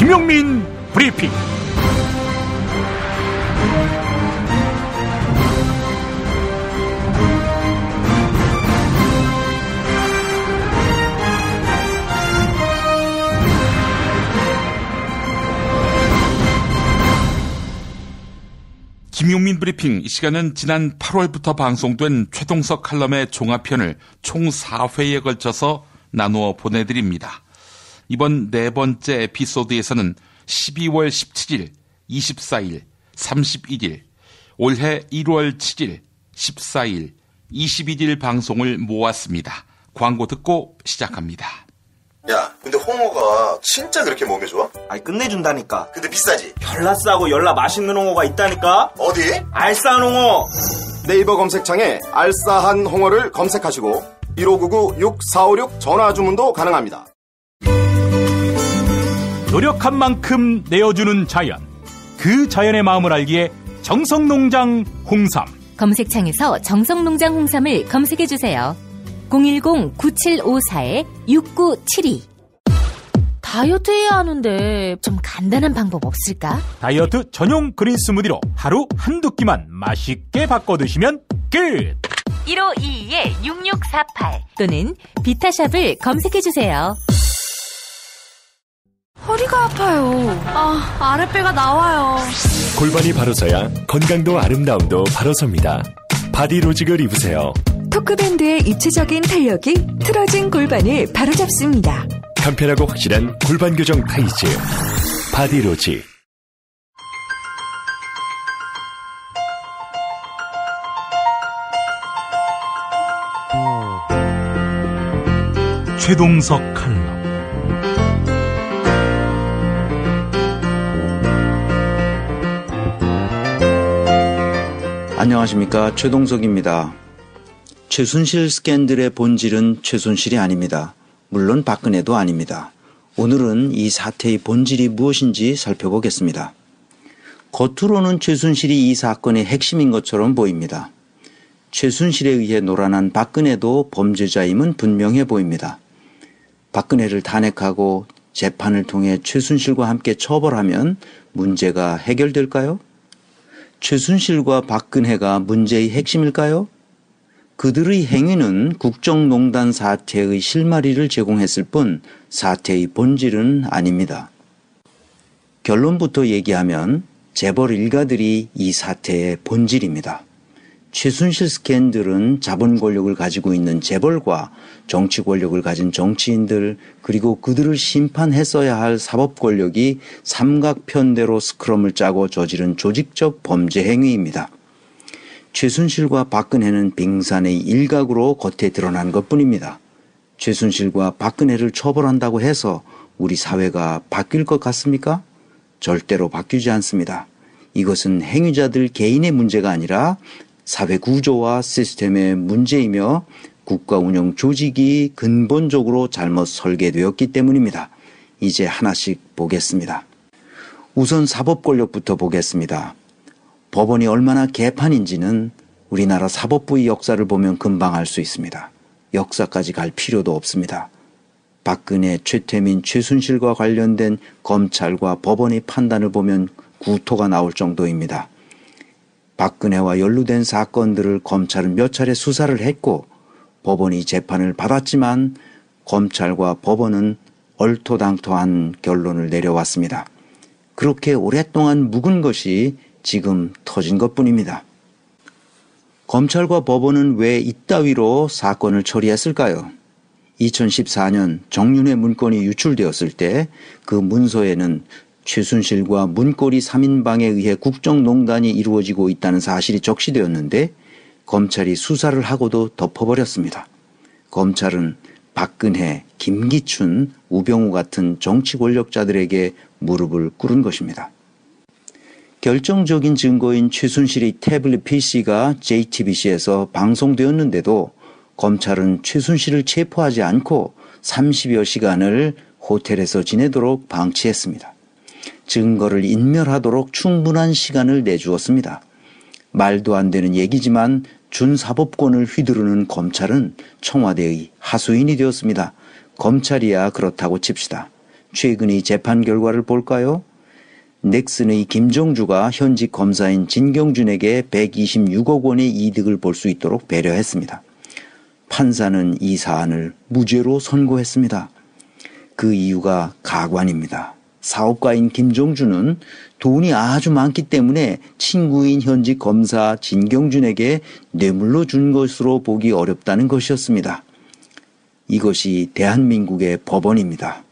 김용민 브리핑. 김용민 브리핑. 이 시간은 지난 8월부터 방송된 최동석 칼럼의 종합편을 총 4회에 걸쳐서 나누어 보내드립니다. 이번 네 번째 에피소드에서는 12월 17일, 24일, 31일, 올해 1월 7일, 14일, 21일 방송을 모았습니다. 광고 듣고 시작합니다. 야, 근데 홍어가 진짜 그렇게 몸에 좋아? 아니, 끝내준다니까. 근데 비싸지? 열나 싸고 열나 맛있는 홍어가 있다니까. 어디? 알싸한 홍어. 네이버 검색창에 알싸한 홍어를 검색하시고 1599-6456 전화 주문도 가능합니다. 노력한 만큼 내어주는 자연, 그 자연의 마음을 알기에 정성농장 홍삼. 검색창에서 정성농장 홍삼을 검색해주세요. 010-9754-6972. 다이어트 해야 하는데 좀 간단한 방법 없을까? 다이어트 전용 그린 스무디로 하루 한두 끼만 맛있게 바꿔 드시면 끝! 1522-6648 또는 비타샵을 검색해주세요. 허리가 아파요. 아랫배가 나와요. 골반이 바로 서야 건강도 아름다움도 바로 섭니다. 바디로직을 입으세요. 토크밴드의 입체적인 탄력이 틀어진 골반을 바로잡습니다. 간편하고 확실한 골반 교정 타이즈 바디로직. 최동석 칼럼. 안녕하십니까, 최동석입니다. 최순실 스캔들의 본질은 최순실이 아닙니다. 물론 박근혜도 아닙니다. 오늘은 이 사태의 본질이 무엇인지 살펴보겠습니다. 겉으로는 최순실이 이 사건의 핵심인 것처럼 보입니다. 최순실에 의해 노란한 박근혜도 범죄자임은 분명해 보입니다. 박근혜를 탄핵하고 재판을 통해 최순실과 함께 처벌하면 문제가 해결될까요? 최순실과 박근혜가 문제의 핵심일까요? 그들의 행위는 국정농단 사태의 실마리를 제공했을 뿐 사태의 본질은 아닙니다. 결론부터 얘기하면 재벌 일가들이 이 사태의 본질입니다. 최순실 스캔들은 자본 권력을 가지고 있는 재벌과 정치 권력을 가진 정치인들, 그리고 그들을 심판했어야 할 사법 권력이 삼각편대로 스크럼을 짜고 저지른 조직적 범죄 행위입니다. 최순실과 박근혜는 빙산의 일각으로 겉에 드러난 것뿐입니다. 최순실과 박근혜를 처벌한다고 해서 우리 사회가 바뀔 것 같습니까? 절대로 바뀌지 않습니다. 이것은 행위자들 개인의 문제가 아니라 사회 구조와 시스템의 문제이며 국가 운영 조직이 근본적으로 잘못 설계되었기 때문입니다. 이제 하나씩 보겠습니다. 우선 사법 권력부터 보겠습니다. 법원이 얼마나 개판인지는 우리나라 사법부의 역사를 보면 금방 알 수 있습니다. 역사까지 갈 필요도 없습니다. 박근혜, 최태민, 최순실과 관련된 검찰과 법원의 판단을 보면 구토가 나올 정도입니다. 박근혜와 연루된 사건들을 검찰은 몇 차례 수사를 했고 법원이 재판을 받았지만 검찰과 법원은 얼토당토한 결론을 내려왔습니다. 그렇게 오랫동안 묵은 것이 지금 터진 것뿐입니다. 검찰과 법원은 왜 이따위로 사건을 처리했을까요? 2014년 정윤회 문건이 유출되었을 때 그 문서에는 최순실과 문고리 3인방에 의해 국정농단이 이루어지고 있다는 사실이 적시되었는데 검찰이 수사를 하고도 덮어버렸습니다. 검찰은 박근혜, 김기춘, 우병우 같은 정치 권력자들에게 무릎을 꿇은 것입니다. 결정적인 증거인 최순실의 태블릿 PC가 JTBC에서 방송되었는데도 검찰은 최순실을 체포하지 않고 30여 시간을 호텔에서 지내도록 방치했습니다. 증거를 인멸하도록 충분한 시간을 내주었습니다. 말도 안 되는 얘기지만 준사법권을 휘두르는 검찰은 청와대의 하수인이 되었습니다. 검찰이야 그렇다고 칩시다. 최근의 재판 결과를 볼까요? 넥슨의 김정주가 현직 검사인 진경준에게 126억 원의 이득을 볼 수 있도록 배려했습니다. 판사는 이 사안을 무죄로 선고했습니다. 그 이유가 가관입니다. 사업가인 김정주는 돈이 아주 많기 때문에 친구인 현직 검사 진경준에게 뇌물로 준 것으로 보기 어렵다는 것이었습니다. 이것이 대한민국의 법원입니다.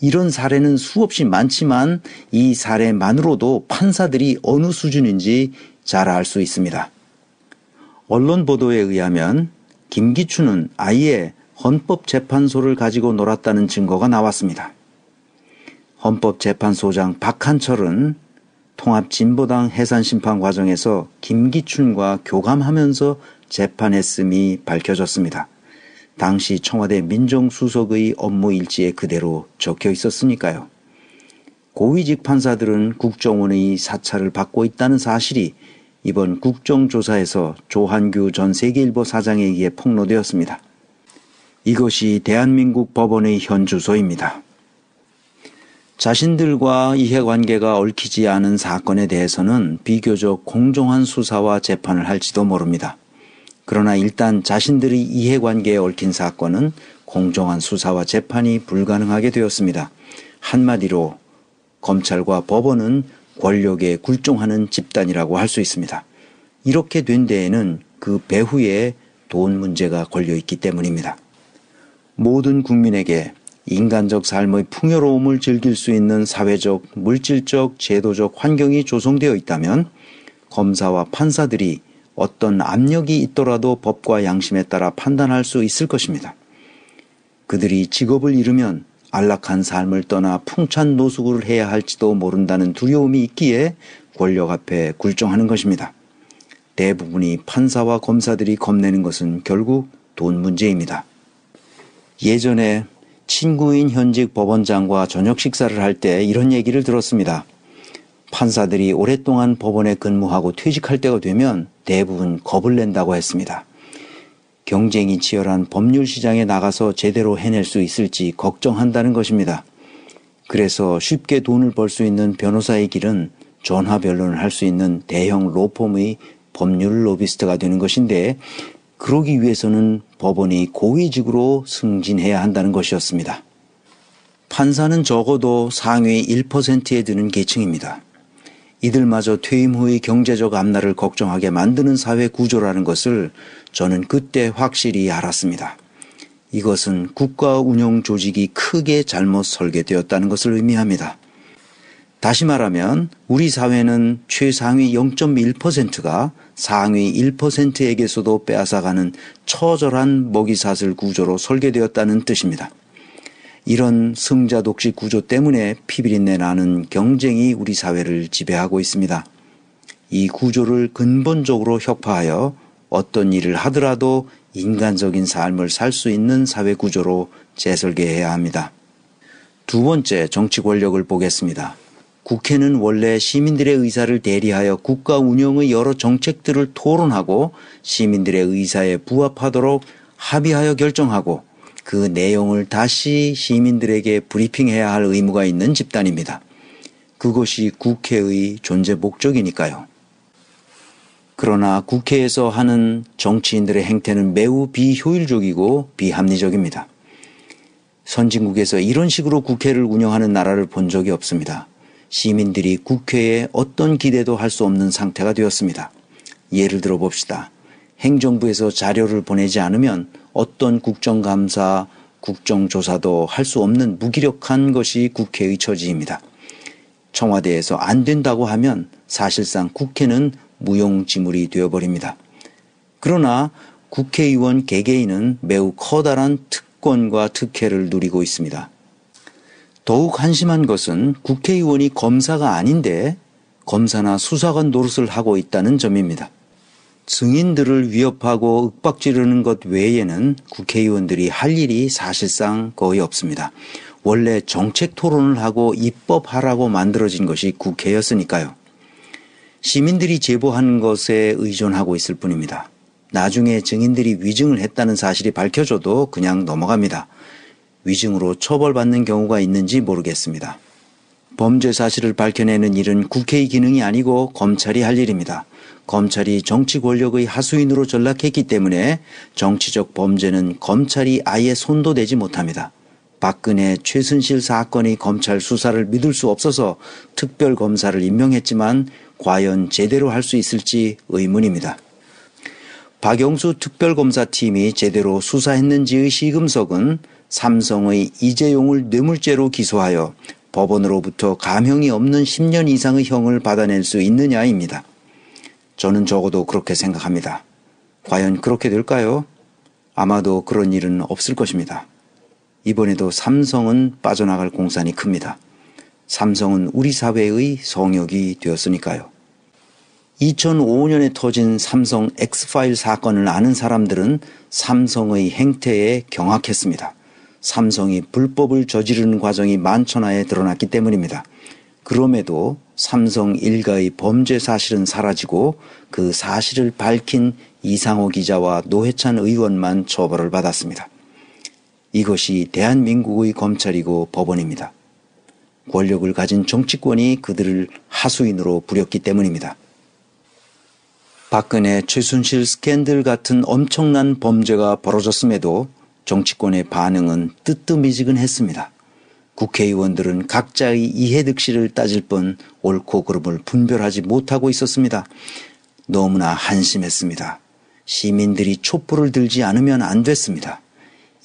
이런 사례는 수없이 많지만 이 사례만으로도 판사들이 어느 수준인지 잘 알 수 있습니다. 언론 보도에 의하면 김기춘은 아예 헌법재판소를 가지고 놀았다는 증거가 나왔습니다. 헌법재판소장 박한철은 통합진보당 해산심판 과정에서 김기춘과 교감하면서 재판했음이 밝혀졌습니다. 당시 청와대 민정수석의 업무 일지에 그대로 적혀 있었으니까요. 고위직 판사들은 국정원의 사찰을 받고 있다는 사실이 이번 국정조사에서 조한규 전 세계일보 사장에 의해 폭로되었습니다. 이것이 대한민국 법원의 현 주소입니다. 자신들과 이해관계가 얽히지 않은 사건에 대해서는 비교적 공정한 수사와 재판을 할지도 모릅니다. 그러나 일단 자신들의 이해관계에 얽힌 사건은 공정한 수사와 재판이 불가능하게 되었습니다. 한마디로 검찰과 법원은 권력에 굴종하는 집단이라고 할 수 있습니다. 이렇게 된 데에는 그 배후에 돈 문제가 걸려있기 때문입니다. 모든 국민에게 인간적 삶의 풍요로움을 즐길 수 있는 사회적, 물질적, 제도적 환경이 조성되어 있다면 검사와 판사들이 어떤 압력이 있더라도 법과 양심에 따라 판단할 수 있을 것입니다. 그들이 직업을 잃으면 안락한 삶을 떠나 풍찬 노숙을 해야 할지도 모른다는 두려움이 있기에 권력 앞에 굴종하는 것입니다. 대부분이 판사와 검사들이 겁내는 것은 결국 돈 문제입니다. 예전에 친구인 현직 법원장과 저녁 식사를 할 때 이런 얘기를 들었습니다. 판사들이 오랫동안 법원에 근무하고 퇴직할 때가 되면 대부분 겁을 낸다고 했습니다. 경쟁이 치열한 법률 시장에 나가서 제대로 해낼 수 있을지 걱정한다는 것입니다. 그래서 쉽게 돈을 벌 수 있는 변호사의 길은 전화 변론을 할 수 있는 대형 로펌의 법률 로비스트가 되는 것인데 그러기 위해서는 법원이 고위직으로 승진해야 한다는 것이었습니다. 판사는 적어도 상위 1%에 드는 계층입니다. 이들마저 퇴임 후의 경제적 앞날을 걱정하게 만드는 사회 구조라는 것을 저는 그때 확실히 알았습니다. 이것은 국가 운영 조직이 크게 잘못 설계되었다는 것을 의미합니다. 다시 말하면 우리 사회는 최상위 0.1%가 상위 1%에게서도 빼앗아가는 처절한 먹이사슬 구조로 설계되었다는 뜻입니다. 이런 승자 독식 구조 때문에 피비린내 나는 경쟁이 우리 사회를 지배하고 있습니다. 이 구조를 근본적으로 혁파하여 어떤 일을 하더라도 인간적인 삶을 살 수 있는 사회 구조로 재설계해야 합니다. 두 번째, 정치 권력을 보겠습니다. 국회는 원래 시민들의 의사를 대리하여 국가 운영의 여러 정책들을 토론하고 시민들의 의사에 부합하도록 합의하여 결정하고 그 내용을 다시 시민들에게 브리핑해야 할 의무가 있는 집단입니다. 그것이 국회의 존재 목적이니까요. 그러나 국회에서 하는 정치인들의 행태는 매우 비효율적이고 비합리적입니다. 선진국에서 이런 식으로 국회를 운영하는 나라를 본 적이 없습니다. 시민들이 국회에 어떤 기대도 할 수 없는 상태가 되었습니다. 예를 들어 봅시다. 행정부에서 자료를 보내지 않으면 어떤 국정감사, 국정조사도 할 수 없는 무기력한 것이 국회의 처지입니다. 청와대에서 안 된다고 하면 사실상 국회는 무용지물이 되어버립니다. 그러나 국회의원 개개인은 매우 커다란 특권과 특혜를 누리고 있습니다. 더욱 한심한 것은 국회의원이 검사가 아닌데 검사나 수사관 노릇을 하고 있다는 점입니다. 증인들을 위협하고 윽박지르는 것 외에는 국회의원들이 할 일이 사실상 거의 없습니다. 원래 정책 토론을 하고 입법하라고 만들어진 것이 국회였으니까요. 시민들이 제보한 것에 의존하고 있을 뿐입니다. 나중에 증인들이 위증을 했다는 사실이 밝혀져도 그냥 넘어갑니다. 위증으로 처벌받는 경우가 있는지 모르겠습니다. 범죄 사실을 밝혀내는 일은 국회의 기능이 아니고 검찰이 할 일입니다. 검찰이 정치 권력의 하수인으로 전락했기 때문에 정치적 범죄는 검찰이 아예 손도 대지 못합니다. 박근혜, 최순실 사건의 검찰 수사를 믿을 수 없어서 특별검사를 임명했지만 과연 제대로 할 수 있을지 의문입니다. 박영수 특별검사팀이 제대로 수사했는지의 시금석은 삼성의 이재용을 뇌물죄로 기소하여 법원으로부터 감형이 없는 10년 이상의 형을 받아낼 수 있느냐입니다. 저는 적어도 그렇게 생각합니다. 과연 그렇게 될까요? 아마도 그런 일은 없을 것입니다. 이번에도 삼성은 빠져나갈 공산이 큽니다. 삼성은 우리 사회의 성역이 되었으니까요. 2005년에 터진 삼성 X파일 사건을 아는 사람들은 삼성의 행태에 경악했습니다. 삼성이 불법을 저지르는 과정이 만천하에 드러났기 때문입니다. 그럼에도 삼성 일가의 범죄 사실은 사라지고 그 사실을 밝힌 이상호 기자와 노회찬 의원만 처벌을 받았습니다. 이것이 대한민국의 검찰이고 법원입니다. 권력을 가진 정치권이 그들을 하수인으로 부렸기 때문입니다. 박근혜, 최순실 스캔들 같은 엄청난 범죄가 벌어졌음에도 정치권의 반응은 뜨뜻미지근했습니다. 국회의원들은 각자의 이해득실을 따질 뿐 옳고 그름을 분별하지 못하고 있었습니다. 너무나 한심했습니다. 시민들이 촛불을 들지 않으면 안 됐습니다.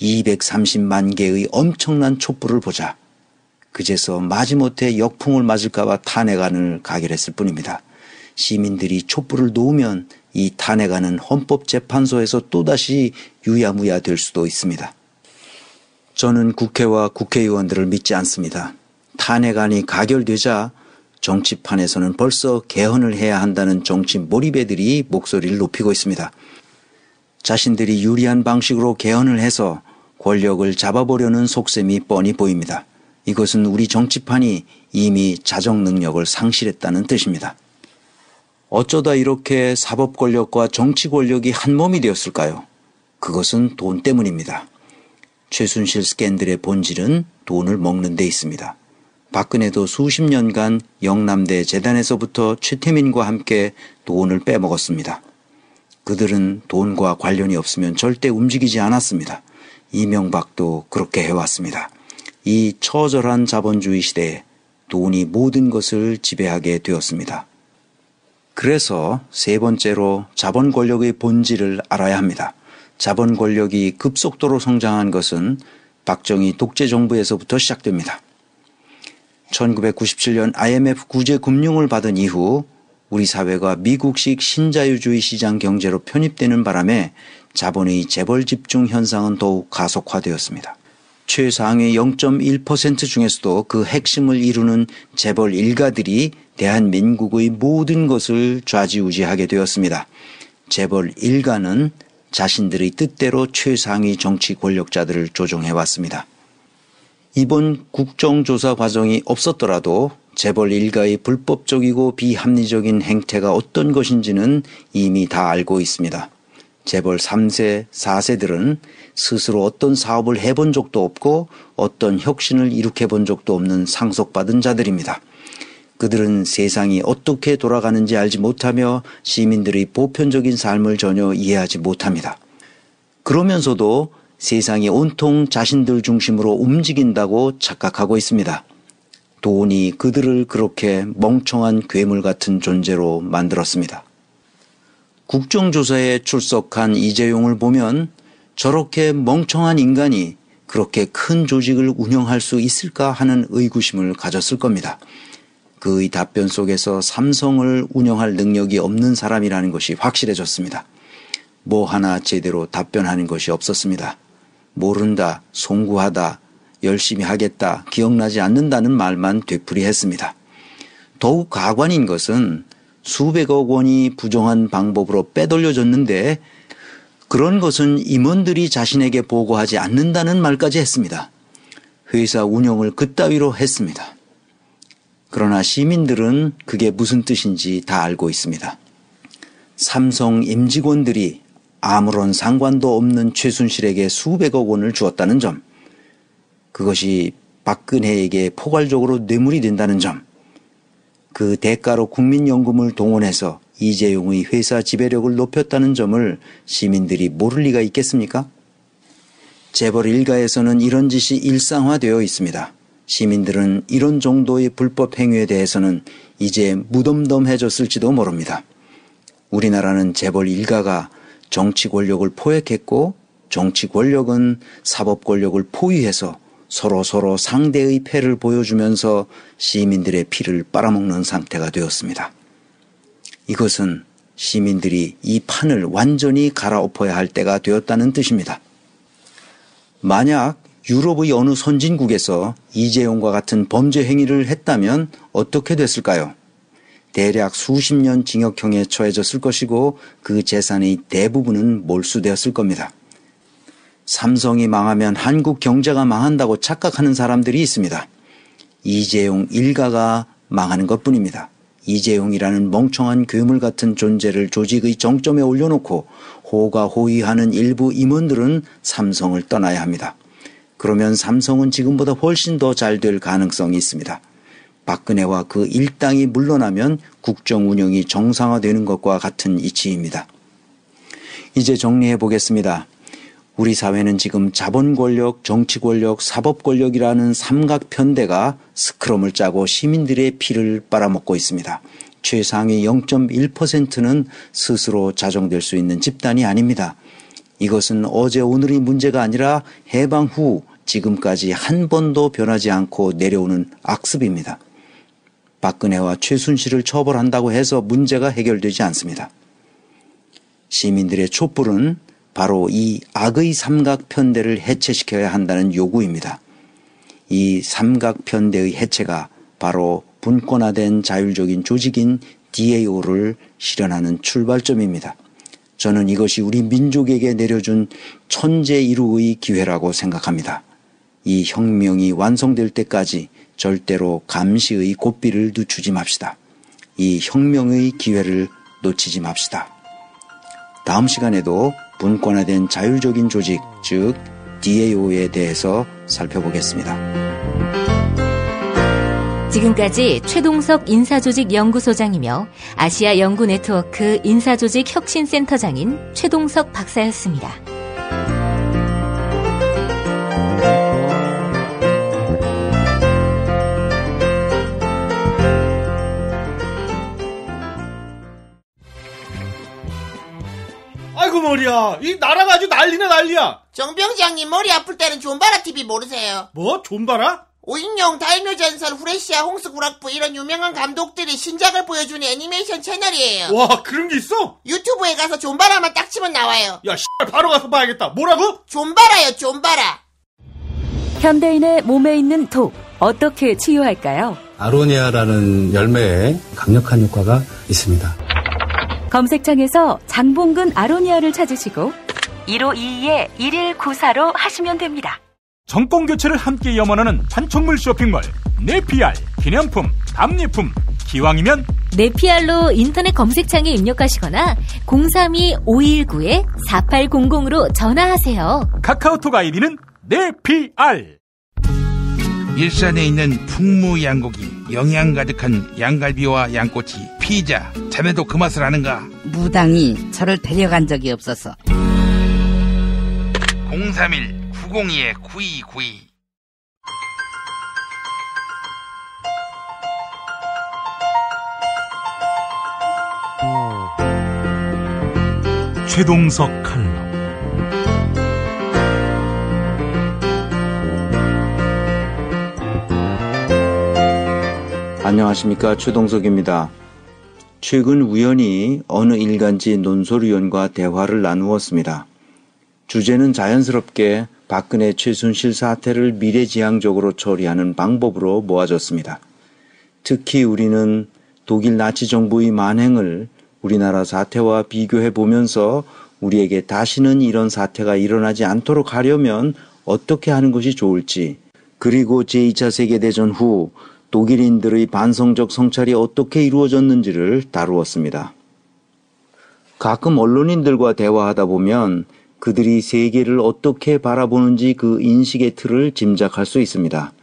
230만 개의 엄청난 촛불을 보자. 그제서 마지못해 역풍을 맞을까봐 탄핵안을 가결했을 뿐입니다. 시민들이 촛불을 놓으면 이 탄핵안은 헌법재판소에서 또다시 유야무야 될 수도 있습니다. 저는 국회와 국회의원들을 믿지 않습니다. 탄핵안이 가결되자 정치판에서는 벌써 개헌을 해야 한다는 정치 몰입애들이 목소리를 높이고 있습니다. 자신들이 유리한 방식으로 개헌을 해서 권력을 잡아보려는 속셈이 뻔히 보입니다. 이것은 우리 정치판이 이미 자정 능력을 상실했다는 뜻입니다. 어쩌다 이렇게 사법 권력과 정치 권력이 한 몸이 되었을까요? 그것은 돈 때문입니다. 최순실 스캔들의 본질은 돈을 먹는 데 있습니다. 박근혜도 수십 년간 영남대 재단에서부터 최태민과 함께 돈을 빼먹었습니다. 그들은 돈과 관련이 없으면 절대 움직이지 않았습니다. 이명박도 그렇게 해왔습니다. 이 처절한 자본주의 시대에 돈이 모든 것을 지배하게 되었습니다. 그래서 세 번째로 자본 권력의 본질을 알아야 합니다. 자본 권력이 급속도로 성장한 것은 박정희 독재 정부에서부터 시작됩니다. 1997년 IMF 구제 금융을 받은 이후 우리 사회가 미국식 신자유주의 시장 경제로 편입되는 바람에 자본의 재벌 집중 현상은 더욱 가속화되었습니다. 최상위 0.1% 중에서도 그 핵심을 이루는 재벌 일가들이 대한민국의 모든 것을 좌지우지하게 되었습니다. 재벌 일가는 자신들의 뜻대로 최상위 정치 권력자들을 조종해왔습니다. 이번 국정조사 과정이 없었더라도 재벌 일가의 불법적이고 비합리적인 행태가 어떤 것인지는 이미 다 알고 있습니다. 재벌 3세, 4세들은 스스로 어떤 사업을 해본 적도 없고 어떤 혁신을 일으켜본 적도 없는 상속받은 자들입니다. 그들은 세상이 어떻게 돌아가는지 알지 못하며 시민들의 보편적인 삶을 전혀 이해하지 못합니다. 그러면서도 세상이 온통 자신들 중심으로 움직인다고 착각하고 있습니다. 돈이 그들을 그렇게 멍청한 괴물 같은 존재로 만들었습니다. 국정조사에 출석한 이재용을 보면 저렇게 멍청한 인간이 그렇게 큰 조직을 운영할 수 있을까 하는 의구심을 가졌을 겁니다. 그의 답변 속에서 삼성을 운영할 능력이 없는 사람이라는 것이 확실해졌습니다. 뭐 하나 제대로 답변하는 것이 없었습니다. 모른다, 송구하다, 열심히 하겠다, 기억나지 않는다는 말만 되풀이했습니다. 더욱 가관인 것은 수백억 원이 부정한 방법으로 빼돌려졌는데 그런 것은 임원들이 자신에게 보고하지 않는다는 말까지 했습니다. 회사 운영을 그따위로 했습니다. 그러나 시민들은 그게 무슨 뜻인지 다 알고 있습니다. 삼성 임직원들이 아무런 상관도 없는 최순실에게 수백억 원을 주었다는 점, 그것이 박근혜에게 포괄적으로 뇌물이 된다는 점, 그 대가로 국민연금을 동원해서 이재용의 회사 지배력을 높였다는 점을 시민들이 모를 리가 있겠습니까? 재벌 일가에서는 이런 짓이 일상화되어 있습니다. 시민들은 이런 정도의 불법 행위에 대해서는 이제 무덤덤해졌을지도 모릅니다. 우리나라는 재벌 일가가 정치 권력을 포획했고 정치 권력은 사법 권력을 포위해서 서로 상대의 패를 보여주면서 시민들의 피를 빨아먹는 상태가 되었습니다. 이것은 시민들이 이 판을 완전히 갈아엎어야 할 때가 되었다는 뜻입니다. 만약 유럽의 어느 선진국에서 이재용과 같은 범죄 행위를 했다면 어떻게 됐을까요? 대략 수십 년 징역형에 처해졌을 것이고 그 재산의 대부분은 몰수되었을 겁니다. 삼성이 망하면 한국 경제가 망한다고 착각하는 사람들이 있습니다. 이재용 일가가 망하는 것뿐입니다. 이재용이라는 멍청한 괴물 같은 존재를 조직의 정점에 올려놓고 호가호위하는 일부 임원들은 삼성을 떠나야 합니다. 그러면 삼성은 지금보다 훨씬 더 잘 될 가능성이 있습니다. 박근혜와 그 일당이 물러나면 국정 운영이 정상화되는 것과 같은 이치입니다. 이제 정리해 보겠습니다. 우리 사회는 지금 자본 권력, 정치 권력, 사법 권력이라는 삼각편대가 스크럼을 짜고 시민들의 피를 빨아먹고 있습니다. 최상위 0.1%는 스스로 자정될 수 있는 집단이 아닙니다. 이것은 어제 오늘의 문제가 아니라 해방 후 지금까지 한 번도 변하지 않고 내려오는 악습입니다. 박근혜와 최순실을 처벌한다고 해서 문제가 해결되지 않습니다. 시민들의 촛불은 바로 이 악의 삼각편대를 해체시켜야 한다는 요구입니다. 이 삼각편대의 해체가 바로 분권화된 자율적인 조직인 DAO를 실현하는 출발점입니다. 저는 이것이 우리 민족에게 내려준 천재이루의 기회라고 생각합니다. 이 혁명이 완성될 때까지 절대로 감시의 고삐를 늦추지 맙시다. 이 혁명의 기회를 놓치지 맙시다. 다음 시간에도 분권화된 자율적인 조직, 즉 DAO에 대해서 살펴보겠습니다. 지금까지 최동석 인사조직연구소장이며 아시아 연구네트워크 인사조직혁신센터장인 최동석 박사였습니다. 아이고 머리야, 이 나라가 아주 난리나 난리야. 정병장님 머리 아플 때는 존바라 TV 모르세요? 뭐? 존바라? 오인용, 다이묘전설, 후레시아, 홍수구락부 이런 유명한 감독들이 신작을 보여주는 애니메이션 채널이에요. 와, 그런 게 있어? 유튜브에 가서 존바라만 딱 치면 나와요. 야, 바로 가서 봐야겠다. 뭐라고? 존바라요, 존바라. 현대인의 몸에 있는 독, 어떻게 치유할까요? 아로니아라는 열매에 강력한 효과가 있습니다. 검색창에서 장봉근 아로니아를 찾으시고 1522-1194로 하시면 됩니다. 정권 교체를 함께 염원하는 판촉물 쇼핑몰 네피알, 기념품, 답례품, 기왕이면 네피알로 인터넷 검색창에 입력하시거나 032-519-4800으로 전화하세요. 카카오톡 아이디는 네피알. 일산에 있는 풍무양고기, 영양 가득한 양갈비와 양꼬치, 피자, 자네도 그 맛을 아는가? 무당이 저를 데려간 적이 없어서. 031-902-9292. 최동석 칼럼. 안녕하십니까, 최동석입니다. 최근 우연히 어느 일간지 논설위원과 대화를 나누었습니다. 주제는 자연스럽게 박근혜 최순실 사태를 미래지향적으로 처리하는 방법으로 모아졌습니다. 특히 우리는 독일 나치 정부의 만행을 우리나라 사태와 비교해 보면서 우리에게 다시는 이런 사태가 일어나지 않도록 하려면 어떻게 하는 것이 좋을지, 그리고 제2차 세계대전 후 독일인들의 반성적 성찰이 어떻게 이루어졌는지를 다루었습니다. 가끔 언론인들과 대화하다 보면 그들이 세계를 어떻게 바라보는지 그 인식의 틀을 짐작할 수 있습니다.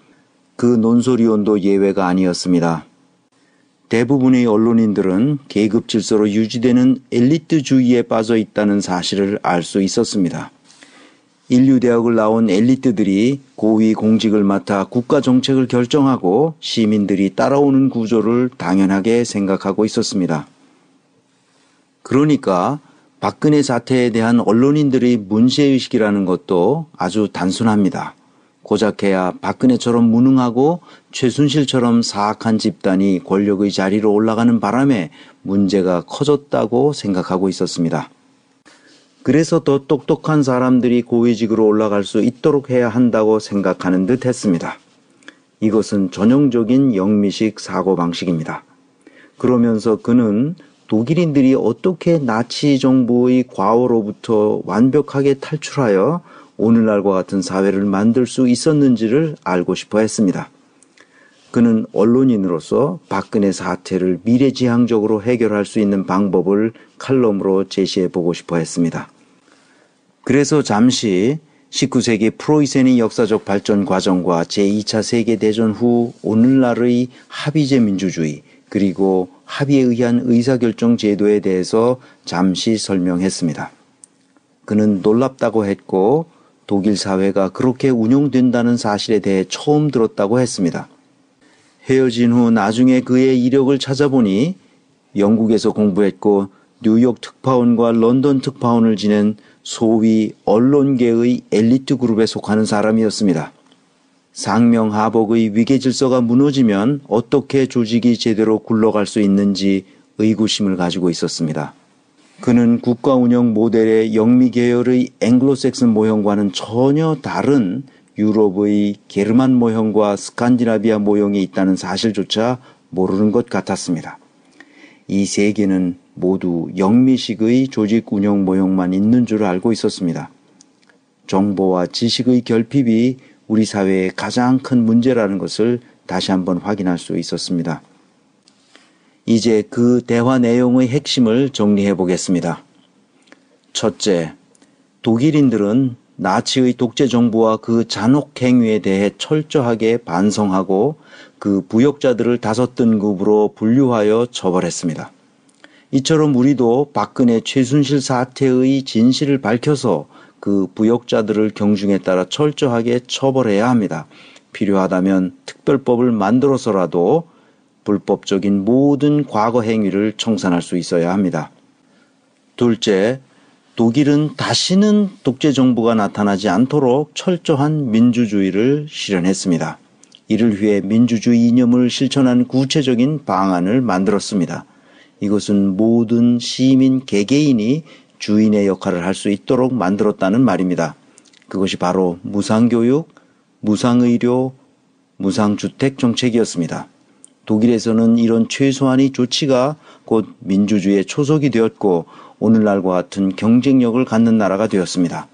그 논소리온도 예외가 아니었습니다. 대부분의 언론인들은 계급 질서로 유지되는 엘리트주의에 빠져 있다는 사실을 알 수 있었습니다. 인류대학을 나온 엘리트들이 고위 공직을 맡아 국가 정책을 결정하고 시민들이 따라오는 구조를 당연하게 생각하고 있었습니다. 그러니까 박근혜 사태에 대한 언론인들의 문제의식이라는 것도 아주 단순합니다. 고작해야 박근혜처럼 무능하고 최순실처럼 사악한 집단이 권력의 자리로 올라가는 바람에 문제가 커졌다고 생각하고 있었습니다. 그래서 더 똑똑한 사람들이 고위직으로 올라갈 수 있도록 해야 한다고 생각하는 듯 했습니다. 이것은 전형적인 영미식 사고방식입니다. 그러면서 그는 독일인들이 어떻게 나치 정부의 과오로부터 완벽하게 탈출하여 오늘날과 같은 사회를 만들 수 있었는지를 알고 싶어 했습니다. 그는 언론인으로서 박근혜 사태를 미래지향적으로 해결할 수 있는 방법을 칼럼으로 제시해 보고 싶어 했습니다. 그래서 잠시 19세기 프로이센의 역사적 발전 과정과 제2차 세계대전 후 오늘날의 합의제 민주주의 그리고 합의에 의한 의사결정 제도에 대해서 잠시 설명했습니다. 그는 놀랍다고 했고 독일 사회가 그렇게 운영된다는 사실에 대해 처음 들었다고 했습니다. 헤어진 후 나중에 그의 이력을 찾아보니 영국에서 공부했고 뉴욕 특파원과 런던 특파원을 지낸 소위 언론계의 엘리트 그룹에 속하는 사람이었습니다. 상명하복의 위계질서가 무너지면 어떻게 조직이 제대로 굴러갈 수 있는지 의구심을 가지고 있었습니다. 그는 국가 운영 모델의 영미 계열의 앵글로색슨 모형과는 전혀 다른 유럽의 게르만 모형과 스칸디나비아 모형이 있다는 사실조차 모르는 것 같았습니다. 이 세 개는 모두 영미식의 조직 운영 모형만 있는 줄 알고 있었습니다. 정보와 지식의 결핍이 우리 사회의 가장 큰 문제라는 것을 다시 한번 확인할 수 있었습니다. 이제 그 대화 내용의 핵심을 정리해 보겠습니다. 첫째, 독일인들은 나치의 독재 정부와 그 잔혹 행위에 대해 철저하게 반성하고 그 부역자들을 5등급으로 분류하여 처벌했습니다. 이처럼 우리도 박근혜 최순실 사태의 진실을 밝혀서 그 부역자들을 경중에 따라 철저하게 처벌해야 합니다. 필요하다면 특별법을 만들어서라도 불법적인 모든 과거 행위를 청산할 수 있어야 합니다. 둘째, 독일은 다시는 독재 정부가 나타나지 않도록 철저한 민주주의를 실현했습니다. 이를 위해 민주주의 이념을 실천한 구체적인 방안을 만들었습니다. 이것은 모든 시민 개개인이 주인의 역할을 할 수 있도록 만들었다는 말입니다. 그것이 바로 무상교육, 무상의료, 무상주택 정책이었습니다. 독일에서는 이런 최소한의 조치가 곧 민주주의의 초석이 되었고 오늘날과 같은 경쟁력을 갖는 나라가 되었습니다.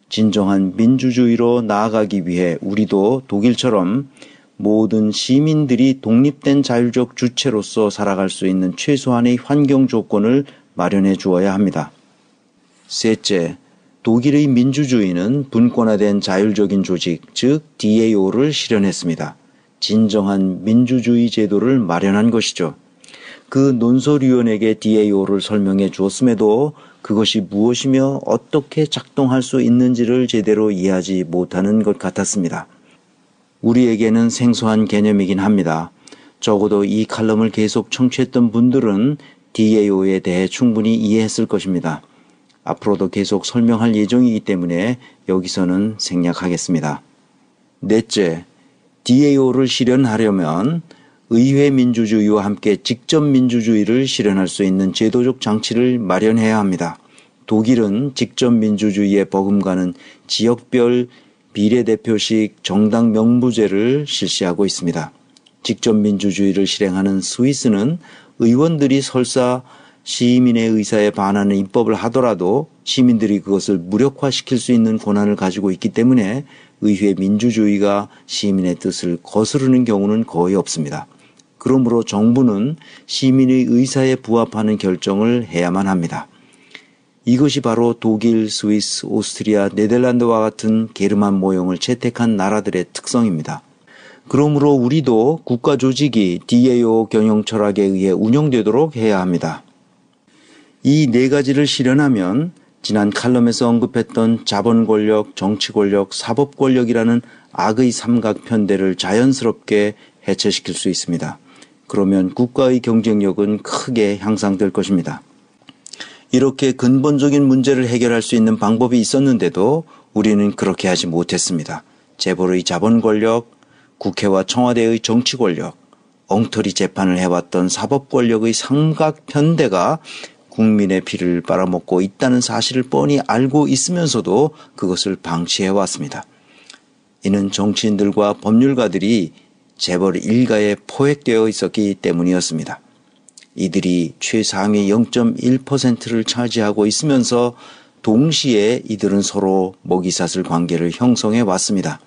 진정한 민주주의로 나아가기 위해 우리도 독일처럼 모든 시민들이 독립된 자율적 주체로서 살아갈 수 있는 최소한의 환경 조건을 마련해 주어야 합니다. 셋째, 독일의 민주주의는 분권화된 자율적인 조직, 즉 DAO를 실현했습니다. 진정한 민주주의 제도를 마련한 것이죠. 그 논설위원에게 DAO를 설명해 주었음에도 그것이 무엇이며 어떻게 작동할 수 있는지를 제대로 이해하지 못하는 것 같았습니다. 우리에게는 생소한 개념이긴 합니다. 적어도 이 칼럼을 계속 청취했던 분들은 DAO에 대해 충분히 이해했을 것입니다. 앞으로도 계속 설명할 예정이기 때문에 여기서는 생략하겠습니다. 넷째, DAO를 실현하려면 의회 민주주의와 함께 직접 민주주의를 실현할 수 있는 제도적 장치를 마련해야 합니다. 독일은 직접 민주주의에 버금가는 지역별 비례대표식 정당 명부제를 실시하고 있습니다. 직접 민주주의를 실행하는 스위스는 의원들이 설사 시민의 의사에 반하는 입법을 하더라도 시민들이 그것을 무력화시킬 수 있는 권한을 가지고 있기 때문에 의회 민주주의가 시민의 뜻을 거스르는 경우는 거의 없습니다. 그러므로 정부는 시민의 의사에 부합하는 결정을 해야만 합니다. 이것이 바로 독일, 스위스, 오스트리아, 네덜란드와 같은 게르만 모형을 채택한 나라들의 특성입니다. 그러므로 우리도 국가 조직이 DAO 경영 철학에 의해 운영되도록 해야 합니다. 이 네 가지를 실현하면 지난 칼럼에서 언급했던 자본 권력, 정치 권력, 사법 권력이라는 악의 삼각편대를 자연스럽게 해체시킬 수 있습니다. 그러면 국가의 경쟁력은 크게 향상될 것입니다. 이렇게 근본적인 문제를 해결할 수 있는 방법이 있었는데도 우리는 그렇게 하지 못했습니다. 재벌의 자본 권력, 국회와 청와대의 정치 권력, 엉터리 재판을 해왔던 사법 권력의 삼각편대가 국민의 피를 빨아먹고 있다는 사실을 뻔히 알고 있으면서도 그것을 방치해왔습니다. 이는 정치인들과 법률가들이 재벌 일가에 포획되어 있었기 때문이었습니다. 이들이 최상위 0.1%를 차지하고 있으면서 동시에 이들은 서로 먹이사슬 관계를 형성해 왔습니다.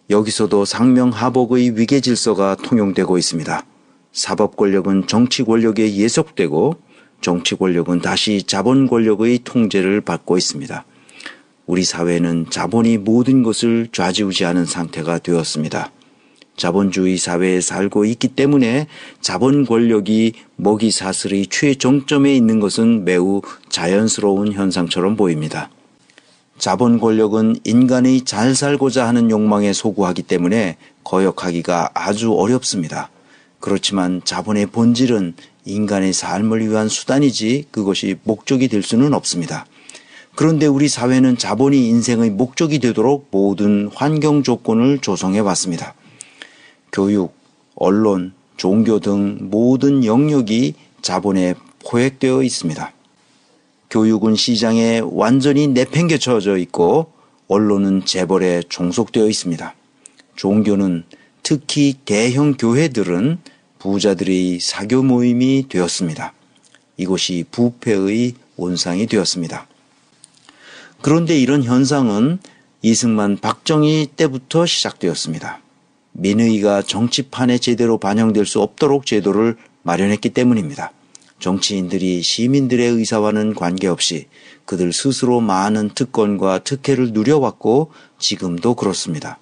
여기서도 상명하복의 위계질서가 통용되고 있습니다. 사법 권력은 정치 권력에 예속되고 정치 권력은 다시 자본 권력의 통제를 받고 있습니다. 우리 사회는 자본이 모든 것을 좌지우지하는 상태가 되었습니다. 자본주의 사회에 살고 있기 때문에 자본 권력이 먹이 사슬의 최정점에 있는 것은 매우 자연스러운 현상처럼 보입니다. 자본 권력은 인간의 잘 살고자 하는 욕망에 소구하기 때문에 거역하기가 아주 어렵습니다. 그렇지만 자본의 본질은 인간의 삶을 위한 수단이지 그것이 목적이 될 수는 없습니다. 그런데 우리 사회는 자본이 인생의 목적이 되도록 모든 환경 조건을 조성해 왔습니다. 교육, 언론, 종교 등 모든 영역이 자본에 포획되어 있습니다. 교육은 시장에 완전히 내팽개쳐져 있고 언론은 재벌에 종속되어 있습니다. 종교는 특히 대형 교회들은 부자들의 사교 모임이 되었습니다. 이것이 부패의 온상이 되었습니다. 그런데 이런 현상은 이승만, 박정희 때부터 시작되었습니다. 민의가 정치판에 제대로 반영될 수 없도록 제도를 마련했기 때문입니다. 정치인들이 시민들의 의사와는 관계없이 그들 스스로 많은 특권과 특혜를 누려왔고 지금도 그렇습니다.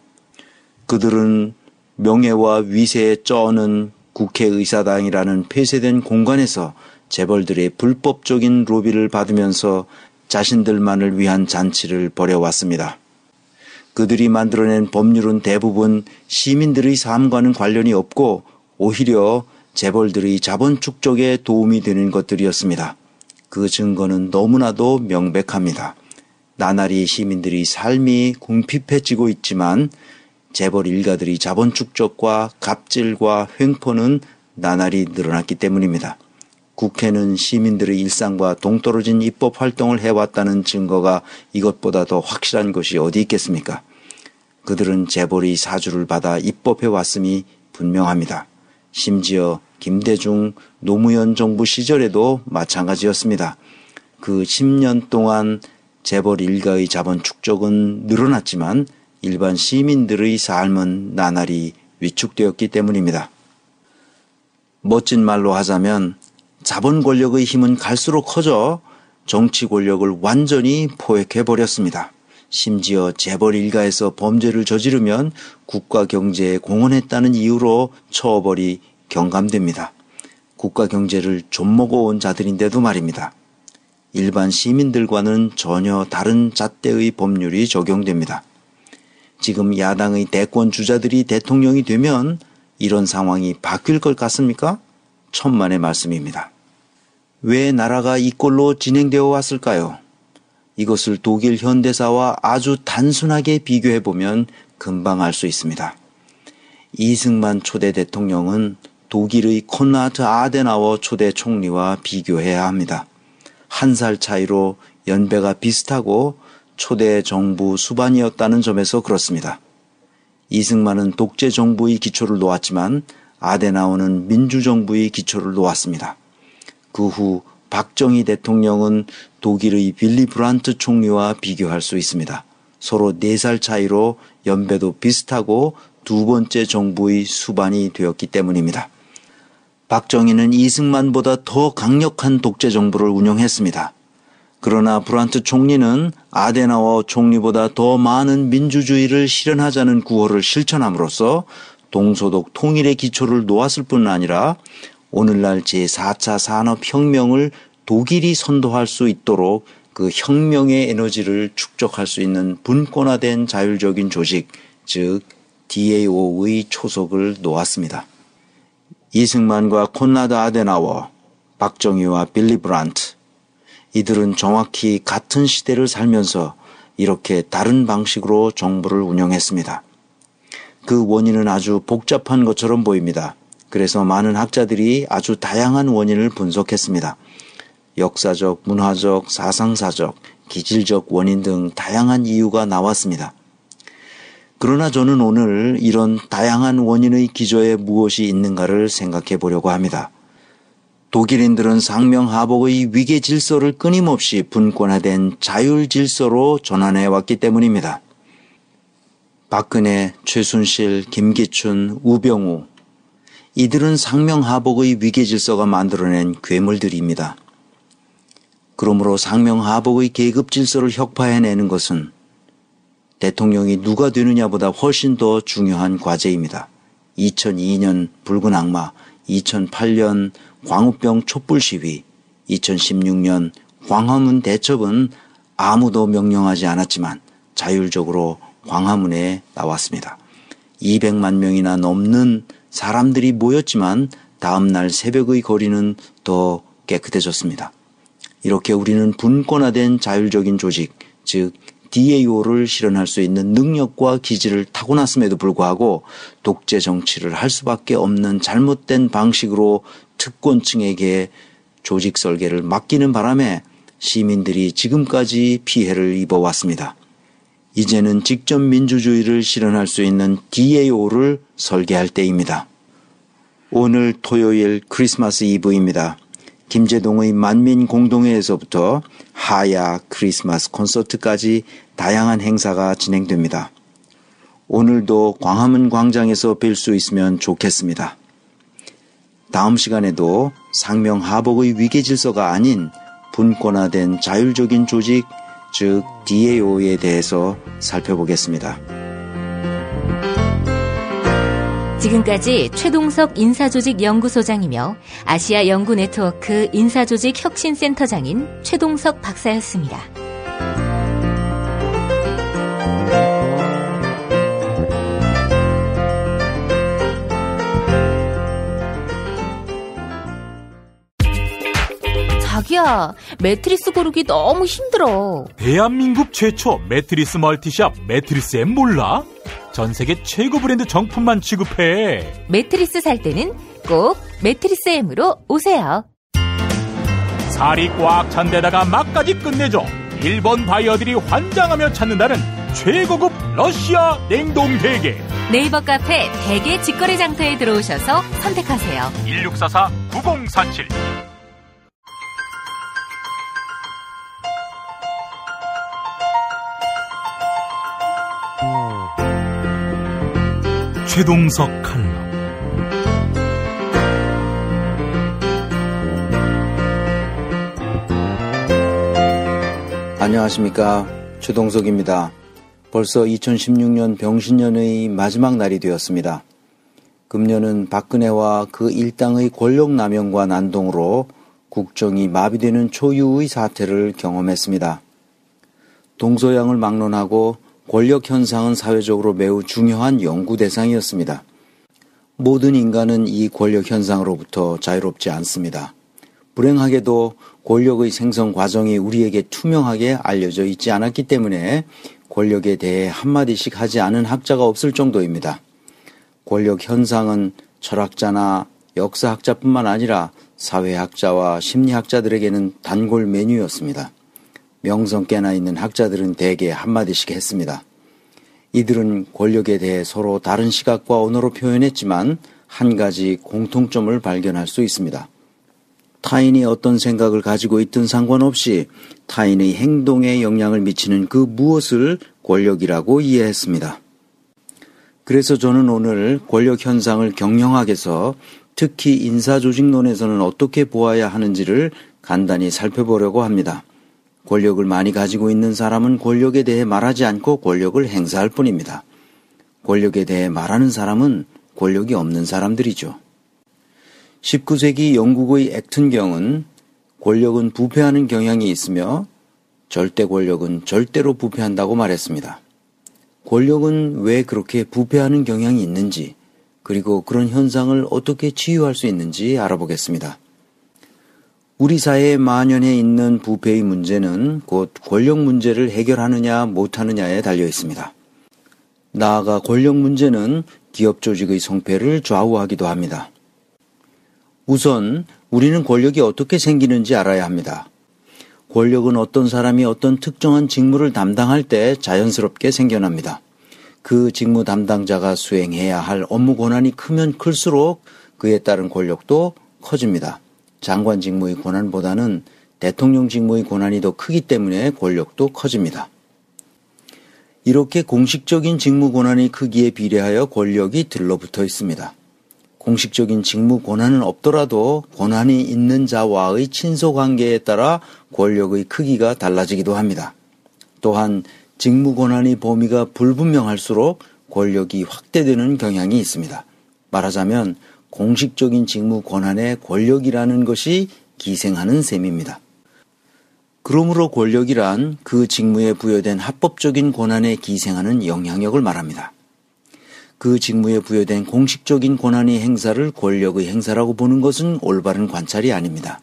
그들은 명예와 위세에 쩌는 국회의사당이라는 폐쇄된 공간에서 재벌들의 불법적인 로비를 받으면서 자신들만을 위한 잔치를 벌여왔습니다. 그들이 만들어낸 법률은 대부분 시민들의 삶과는 관련이 없고 오히려 재벌들의 자본 축적에 도움이 되는 것들이었습니다. 그 증거는 너무나도 명백합니다. 나날이 시민들의 삶이 궁핍해지고 있지만 재벌 일가들의 자본 축적과 갑질과 횡포는 나날이 늘어났기 때문입니다. 국회는 시민들의 일상과 동떨어진 입법 활동을 해왔다는 증거가 이것보다 더 확실한 것이 어디 있겠습니까? 그들은 재벌의 사주를 받아 입법해왔음이 분명합니다. 심지어 김대중, 노무현 정부 시절에도 마찬가지였습니다. 그 10년 동안 재벌 일가의 자본 축적은 늘어났지만 일반 시민들의 삶은 나날이 위축되었기 때문입니다. 멋진 말로 하자면 자본 권력의 힘은 갈수록 커져 정치 권력을 완전히 포획해버렸습니다. 심지어 재벌 일가에서 범죄를 저지르면 국가 경제에 공헌했다는 이유로 처벌이 경감됩니다. 국가 경제를 좀먹어온 자들인데도 말입니다. 일반 시민들과는 전혀 다른 잣대의 법률이 적용됩니다. 지금 야당의 대권 주자들이 대통령이 되면 이런 상황이 바뀔 것 같습니까? 천만의 말씀입니다. 왜 나라가 이 꼴로 진행되어 왔을까요? 이것을 독일 현대사와 아주 단순하게 비교해보면 금방 알 수 있습니다. 이승만 초대 대통령은 독일의 콘라드 아데나워 초대 총리와 비교해야 합니다. 한 살 차이로 연배가 비슷하고 초대 정부 수반이었다는 점에서 그렇습니다. 이승만은 독재 정부의 기초를 놓았지만 아데나워는 민주정부의 기초를 놓았습니다. 그 후 박정희 대통령은 독일의 빌리 브란트 총리와 비교할 수 있습니다. 서로 4살 차이로 연배도 비슷하고 두 번째 정부의 수반이 되었기 때문입니다. 박정희는 이승만보다 더 강력한 독재 정부를 운영했습니다. 그러나 브란트 총리는 아데나워 총리보다 더 많은 민주주의를 실현하자는 구호를 실천함으로써 동소독 통일의 기초를 놓았을 뿐 아니라 오늘날 제4차 산업혁명을 독일이 선도할 수 있도록 그 혁명의 에너지를 축적할 수 있는 분권화된 자율적인 조직, 즉 DAO의 초석을 놓았습니다. 이승만과 콘라드 아데나워, 박정희와 빌리 브란트, 이들은 정확히 같은 시대를 살면서 이렇게 다른 방식으로 정부를 운영했습니다. 그 원인은 아주 복잡한 것처럼 보입니다. 그래서 많은 학자들이 아주 다양한 원인을 분석했습니다. 역사적, 문화적, 사상사적, 기질적 원인 등 다양한 이유가 나왔습니다. 그러나 저는 오늘 이런 다양한 원인의 기저에 무엇이 있는가를 생각해 보려고 합니다. 독일인들은 상명하복의 위계 질서를 끊임없이 분권화된 자율 질서로 전환해 왔기 때문입니다. 박근혜, 최순실, 김기춘, 우병우, 이들은 상명하복의 위계 질서가 만들어낸 괴물들입니다. 그러므로 상명하복의 계급 질서를 혁파해내는 것은 대통령이 누가 되느냐보다 훨씬 더 중요한 과제입니다. 2002년 붉은 악마, 2008년 광우병 촛불 시위, 2016년 광화문 대첩은 아무도 명령하지 않았지만 자율적으로 광화문에 나왔습니다. 200만 명이나 넘는 사람들이 모였지만 다음날 새벽의 거리는 더 깨끗해졌습니다. 이렇게 우리는 분권화된 자율적인 조직, 즉 DAO를 실현할 수 있는 능력과 기질을 타고났음에도 불구하고 독재 정치를 할 수밖에 없는 잘못된 방식으로 특권층에게 조직 설계를 맡기는 바람에 시민들이 지금까지 피해를 입어왔습니다. 이제는 직접 민주주의를 실현할 수 있는 DAO를 설계할 때입니다. 오늘 토요일 크리스마스 이브입니다. 김제동의 만민공동회에서부터 하야 크리스마스 콘서트까지 다양한 행사가 진행됩니다. 오늘도 광화문 광장에서 뵐 수 있으면 좋겠습니다. 다음 시간에도 상명하복의 위계 질서가 아닌 분권화된 자율적인 조직, 즉 DAO에 대해서 살펴보겠습니다. 지금까지 최동석 인사조직연구소장이며 아시아 연구 네트워크 인사조직 혁신센터장인 최동석 박사였습니다. 자기야, 매트리스 고르기 너무 힘들어. 대한민국 최초 매트리스 멀티샵 매트리스엠 몰라? 전 세계 최고 브랜드 정품만 취급해. 매트리스 살 때는 꼭 매트리스엠으로 오세요. 살이 꽉 찬 데다가 맛까지 끝내줘. 일본 바이어들이 환장하며 찾는다는 최고급 러시아 냉동 대게. 네이버 카페 대게 직거래 장터에 들어오셔서 선택하세요. 1644-9047. 최동석 칼럼. 안녕하십니까, 최동석입니다. 벌써 2016년 병신년의 마지막 날이 되었습니다. 금년은 박근혜와 그 일당의 권력 남용과 난동으로 국정이 마비되는 초유의 사태를 경험했습니다. 동서양을 막론하고 권력 현상은 사회적으로 매우 중요한 연구 대상이었습니다. 모든 인간은 이 권력 현상으로부터 자유롭지 않습니다. 불행하게도 권력의 생성 과정이 우리에게 투명하게 알려져 있지 않았기 때문에 권력에 대해 한마디씩 하지 않은 학자가 없을 정도입니다. 권력 현상은 철학자나 역사학자뿐만 아니라 사회학자와 심리학자들에게는 단골 메뉴였습니다. 명성 깨나 있는 학자들은 대개 한마디씩 했습니다. 이들은 권력에 대해 서로 다른 시각과 언어로 표현했지만 한 가지 공통점을 발견할 수 있습니다. 타인이 어떤 생각을 가지고 있든 상관없이 타인의 행동에 영향을 미치는 그 무엇을 권력이라고 이해했습니다. 그래서 저는 오늘 권력 현상을 경영학에서 특히 인사조직론에서는 어떻게 보아야 하는지를 간단히 살펴보려고 합니다. 권력을 많이 가지고 있는 사람은 권력에 대해 말하지 않고 권력을 행사할 뿐입니다. 권력에 대해 말하는 사람은 권력이 없는 사람들이죠. 19세기 영국의 액튼경은 권력은 부패하는 경향이 있으며 절대 권력은 절대로 부패한다고 말했습니다. 권력은 왜 그렇게 부패하는 경향이 있는지, 그리고 그런 현상을 어떻게 치유할 수 있는지 알아보겠습니다. 우리 사회에 만연해 있는 부패의 문제는 곧 권력 문제를 해결하느냐 못하느냐에 달려 있습니다. 나아가 권력 문제는 기업 조직의 성패를 좌우하기도 합니다. 우선 우리는 권력이 어떻게 생기는지 알아야 합니다. 권력은 어떤 사람이 어떤 특정한 직무를 담당할 때 자연스럽게 생겨납니다. 그 직무 담당자가 수행해야 할 업무 권한이 크면 클수록 그에 따른 권력도 커집니다. 장관 직무의 권한보다는 대통령 직무의 권한이 더 크기 때문에 권력도 커집니다. 이렇게 공식적인 직무 권한의 크기에 비례하여 권력이 들러붙어 있습니다. 공식적인 직무 권한은 없더라도 권한이 있는 자와의 친소 관계에 따라 권력의 크기가 달라지기도 합니다. 또한 직무 권한의 범위가 불분명할수록 권력이 확대되는 경향이 있습니다. 말하자면 공식적인 직무 권한의 권력이라는 것이 기생하는 셈입니다. 그러므로 권력이란 그 직무에 부여된 합법적인 권한에 기생하는 영향력을 말합니다. 그 직무에 부여된 공식적인 권한의 행사를 권력의 행사라고 보는 것은 올바른 관찰이 아닙니다.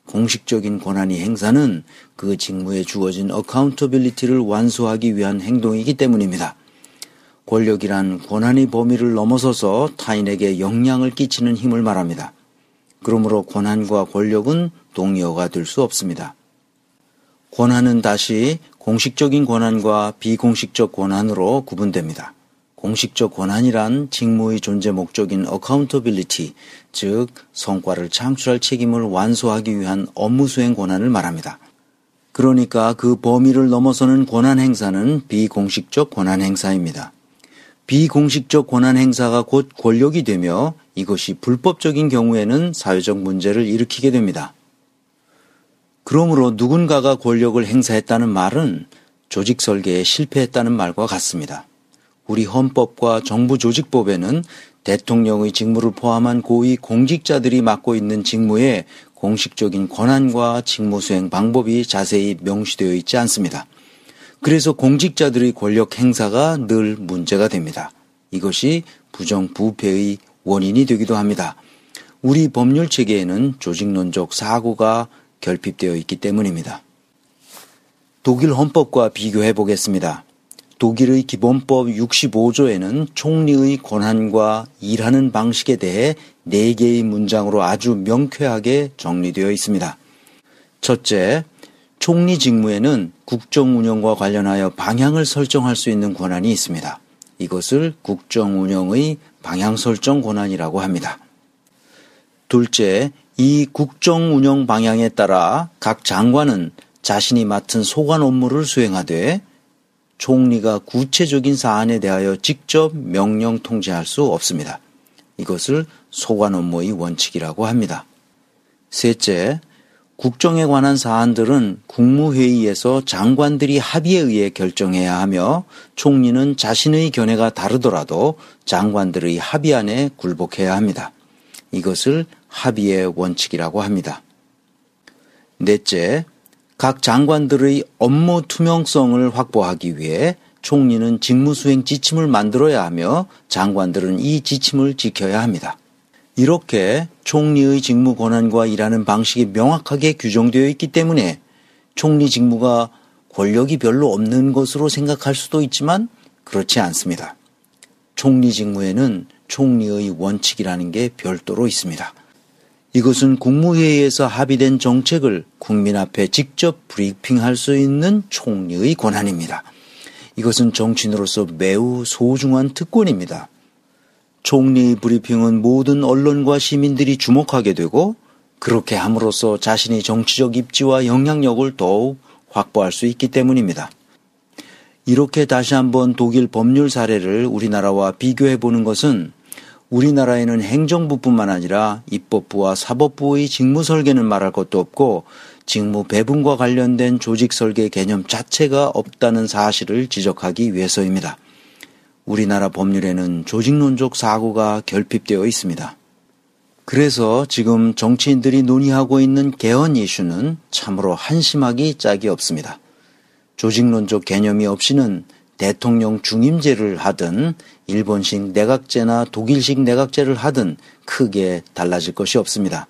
공식적인 권한의 행사는 그 직무에 주어진 어카운터빌리티를 완수하기 위한 행동이기 때문입니다. 권력이란 권한의 범위를 넘어서서 타인에게 영향을 끼치는 힘을 말합니다. 그러므로 권한과 권력은 동의어가 될 수 없습니다. 권한은 다시 공식적인 권한과 비공식적 권한으로 구분됩니다. 공식적 권한이란 직무의 존재 목적인 accountability, 즉 성과를 창출할 책임을 완수하기 위한 업무 수행 권한을 말합니다. 그러니까 그 범위를 넘어서는 권한 행사는 비공식적 권한 행사입니다. 비공식적 권한 행사가 곧 권력이 되며 이것이 불법적인 경우에는 사회적 문제를 일으키게 됩니다. 그러므로 누군가가 권력을 행사했다는 말은 조직 설계에 실패했다는 말과 같습니다. 우리 헌법과 정부조직법에는 대통령의 직무를 포함한 고위 공직자들이 맡고 있는 직무에 공식적인 권한과 직무 수행 방법이 자세히 명시되어 있지 않습니다. 그래서 공직자들의 권력 행사가 늘 문제가 됩니다. 이것이 부정부패의 원인이 되기도 합니다. 우리 법률 체계에는 조직론적 사고가 결핍되어 있기 때문입니다. 독일 헌법과 비교해 보겠습니다. 독일의 기본법 65조에는 총리의 권한과 일하는 방식에 대해 4개의 문장으로 아주 명쾌하게 정리되어 있습니다. 첫째, 총리 직무에는 국정 운영과 관련하여 방향을 설정할 수 있는 권한이 있습니다. 이것을 국정 운영의 방향 설정 권한이라고 합니다. 둘째, 이 국정 운영 방향에 따라 각 장관은 자신이 맡은 소관 업무를 수행하되 총리가 구체적인 사안에 대하여 직접 명령 통제할 수 없습니다. 이것을 소관 업무의 원칙이라고 합니다. 셋째, 국정에 관한 사안들은 국무회의에서 장관들이 합의에 의해 결정해야 하며 총리는 자신의 견해가 다르더라도 장관들의 합의 안에 굴복해야 합니다. 이것을 합의의 원칙이라고 합니다. 넷째, 각 장관들의 업무 투명성을 확보하기 위해 총리는 직무수행 지침을 만들어야 하며 장관들은 이 지침을 지켜야 합니다. 이렇게 총리의 직무 권한과 일하는 방식이 명확하게 규정되어 있기 때문에 총리 직무가 권력이 별로 없는 것으로 생각할 수도 있지만 그렇지 않습니다. 총리 직무에는 총리의 원칙이라는 게 별도로 있습니다. 이것은 국무회의에서 합의된 정책을 국민 앞에 직접 브리핑할 수 있는 총리의 권한입니다. 이것은 정치인으로서 매우 소중한 특권입니다. 총리의 브리핑은 모든 언론과 시민들이 주목하게 되고 그렇게 함으로써 자신의 정치적 입지와 영향력을 더욱 확보할 수 있기 때문입니다. 이렇게 다시 한번 독일 법률 사례를 우리나라와 비교해 보는 것은 우리나라에는 행정부뿐만 아니라 입법부와 사법부의 직무 설계는 말할 것도 없고 직무 배분과 관련된 조직 설계 개념 자체가 없다는 사실을 지적하기 위해서입니다. 우리나라 법률에는 조직론적 사고가 결핍되어 있습니다. 그래서 지금 정치인들이 논의하고 있는 개헌 이슈는 참으로 한심하기 짝이 없습니다. 조직론적 개념이 없이는 대통령 중임제를 하든 일본식 내각제나 독일식 내각제를 하든 크게 달라질 것이 없습니다.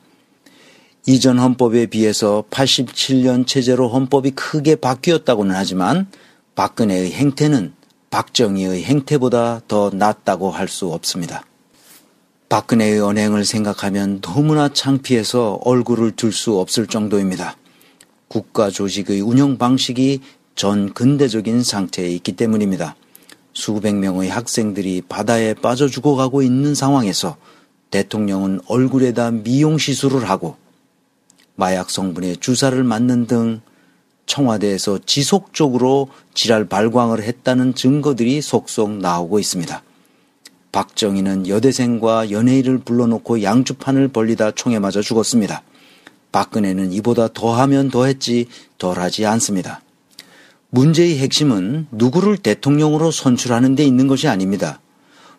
이전 헌법에 비해서 87년 체제로 헌법이 크게 바뀌었다고는 하지만 박근혜의 행태는 박정희의 행태보다 더 낫다고 할 수 없습니다. 박근혜의 언행을 생각하면 너무나 창피해서 얼굴을 들 수 없을 정도입니다. 국가 조직의 운영 방식이 전 근대적인 상태에 있기 때문입니다. 수백 명의 학생들이 바다에 빠져 죽어가고 있는 상황에서 대통령은 얼굴에다 미용 시술을 하고 마약 성분의 주사를 맞는 등 청와대에서 지속적으로 지랄 발광을 했다는 증거들이 속속 나오고 있습니다. 박정희는 여대생과 연예인을 불러놓고 양주판을 벌리다 총에 맞아 죽었습니다. 박근혜는 이보다 더하면 더했지 덜하지 않습니다. 문제의 핵심은 누구를 대통령으로 선출하는 데 있는 것이 아닙니다.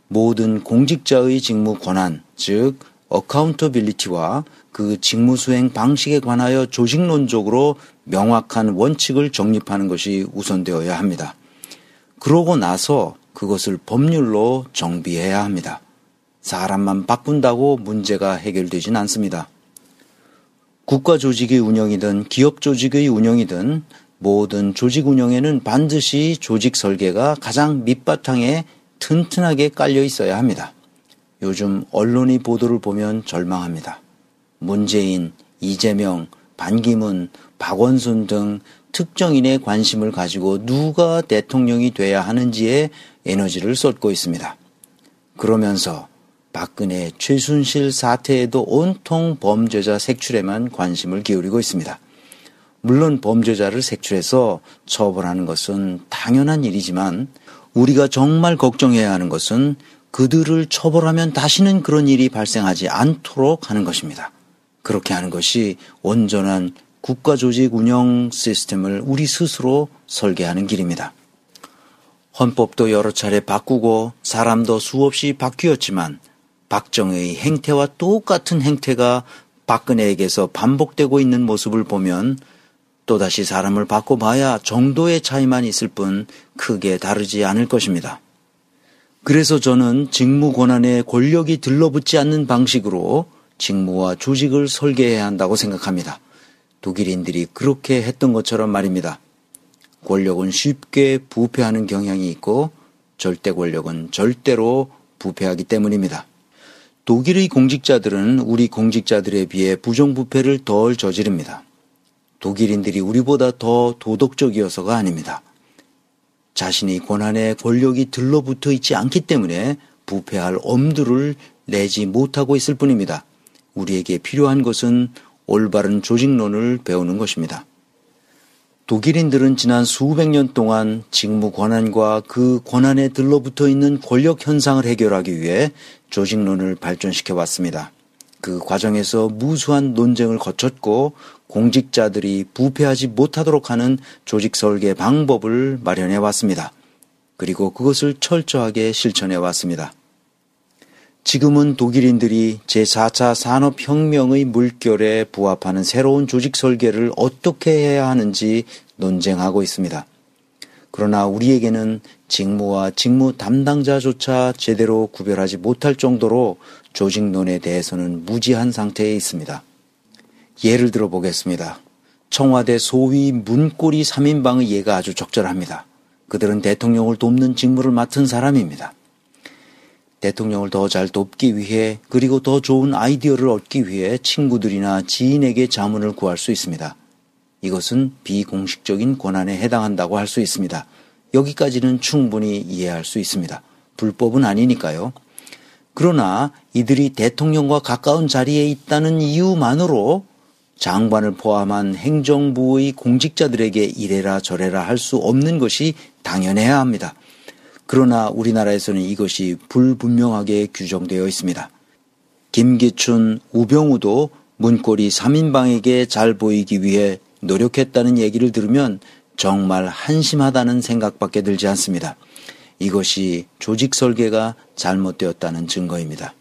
모든 공직자의 직무 권한, 즉 어카운터빌리티와 그 직무 수행 방식에 관하여 조직론적으로 명확한 원칙을 정립하는 것이 우선되어야 합니다. 그러고 나서 그것을 법률로 정비해야 합니다. 사람만 바꾼다고 문제가 해결되진 않습니다. 국가 조직의 운영이든 기업 조직의 운영이든 모든 조직 운영에는 반드시 조직 설계가 가장 밑바탕에 튼튼하게 깔려 있어야 합니다. 요즘 언론의 보도를 보면 절망합니다. 문재인, 이재명, 반기문, 박원순 등 특정인의 관심을 가지고 누가 대통령이 돼야 하는지에 에너지를 쏟고 있습니다. 그러면서 박근혜, 최순실 사태에도 온통 범죄자 색출에만 관심을 기울이고 있습니다. 물론 범죄자를 색출해서 처벌하는 것은 당연한 일이지만 우리가 정말 걱정해야 하는 것은 그들을 처벌하면 다시는 그런 일이 발생하지 않도록 하는 것입니다. 그렇게 하는 것이 온전한 국가조직 운영 시스템을 우리 스스로 설계하는 길입니다. 헌법도 여러 차례 바꾸고 사람도 수없이 바뀌었지만 박정희의 행태와 똑같은 행태가 박근혜에게서 반복되고 있는 모습을 보면 또다시 사람을 바꿔봐야 정도의 차이만 있을 뿐 크게 다르지 않을 것입니다. 그래서 저는 직무 권한에 권력이 들러붙지 않는 방식으로 직무와 조직을 설계해야 한다고 생각합니다. 독일인들이 그렇게 했던 것처럼 말입니다. 권력은 쉽게 부패하는 경향이 있고 절대 권력은 절대로 부패하기 때문입니다. 독일의 공직자들은 우리 공직자들에 비해 부정부패를 덜 저지릅니다. 독일인들이 우리보다 더 도덕적이어서가 아닙니다. 자신의 권한에 권력이 들러붙어 있지 않기 때문에 부패할 엄두를 내지 못하고 있을 뿐입니다. 우리에게 필요한 것은 올바른 조직론을 배우는 것입니다. 독일인들은 지난 수백 년 동안 직무 권한과 그 권한에 들러붙어 있는 권력 현상을 해결하기 위해 조직론을 발전시켜 왔습니다. 그 과정에서 무수한 논쟁을 거쳤고 공직자들이 부패하지 못하도록 하는 조직 설계 방법을 마련해 왔습니다. 그리고 그것을 철저하게 실천해 왔습니다. 지금은 독일인들이 제4차 산업혁명의 물결에 부합하는 새로운 조직 설계를 어떻게 해야 하는지 논쟁하고 있습니다. 그러나 우리에게는 직무와 직무 담당자조차 제대로 구별하지 못할 정도로 조직론에 대해서는 무지한 상태에 있습니다. 예를 들어 보겠습니다. 청와대 소위 문고리 3인방의 예가 아주 적절합니다. 그들은 대통령을 돕는 직무를 맡은 사람입니다. 대통령을 더 잘 돕기 위해 그리고 더 좋은 아이디어를 얻기 위해 친구들이나 지인에게 자문을 구할 수 있습니다. 이것은 비공식적인 권한에 해당한다고 할 수 있습니다. 여기까지는 충분히 이해할 수 있습니다. 불법은 아니니까요. 그러나 이들이 대통령과 가까운 자리에 있다는 이유만으로 장관을 포함한 행정부의 공직자들에게 이래라 저래라 할 수 없는 것이 당연해야 합니다. 그러나 우리나라에서는 이것이 불분명하게 규정되어 있습니다. 김기춘, 우병우도 문고리 3인방에게 잘 보이기 위해 노력했다는 얘기를 들으면 정말 한심하다는 생각밖에 들지 않습니다. 이것이 조직 설계가 잘못되었다는 증거입니다.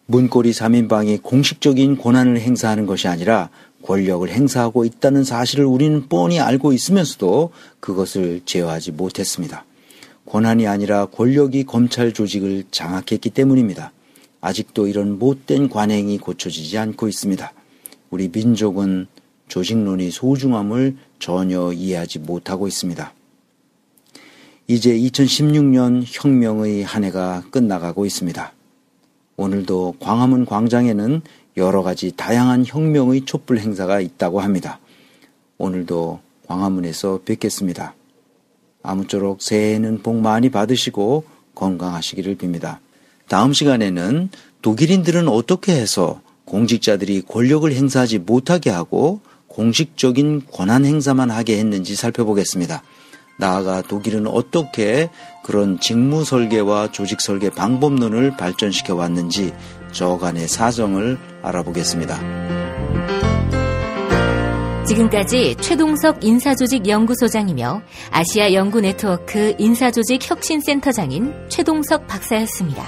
문고리 3인방이 공식적인 권한을 행사하는 것이 아니라 권력을 행사하고 있다는 사실을 우리는 뻔히 알고 있으면서도 그것을 제어하지 못했습니다. 권한이 아니라 권력이 검찰 조직을 장악했기 때문입니다. 아직도 이런 못된 관행이 고쳐지지 않고 있습니다. 우리 민족은 조직론의 소중함을 전혀 이해하지 못하고 있습니다. 이제 2016년 혁명의 한 해가 끝나가고 있습니다. 오늘도 광화문 광장에는 여러 가지 다양한 혁명의 촛불 행사가 있다고 합니다. 오늘도 광화문에서 뵙겠습니다. 아무쪼록 새해에는 복 많이 받으시고 건강하시기를 빕니다. 다음 시간에는 독일인들은 어떻게 해서 공직자들이 권력을 행사하지 못하게 하고 공식적인 권한 행사만 하게 했는지 살펴보겠습니다. 나아가 독일은 어떻게 그런 직무 설계와 조직 설계 방법론을 발전시켜 왔는지 저간의 사정을 알아보겠습니다. 지금까지 최동석 인사조직연구소장이며 아시아 연구 네트워크 인사조직 혁신센터장인 최동석 박사였습니다.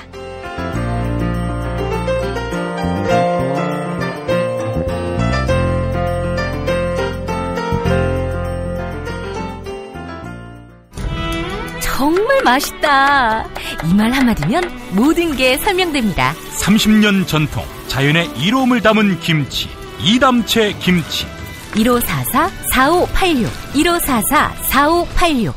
정말 맛있다. 이 말 한마디면 모든 게 설명됩니다. 30년 전통 자연의 이로움을 담은 김치, 이담채 김치. 1544-4586 1544-4586.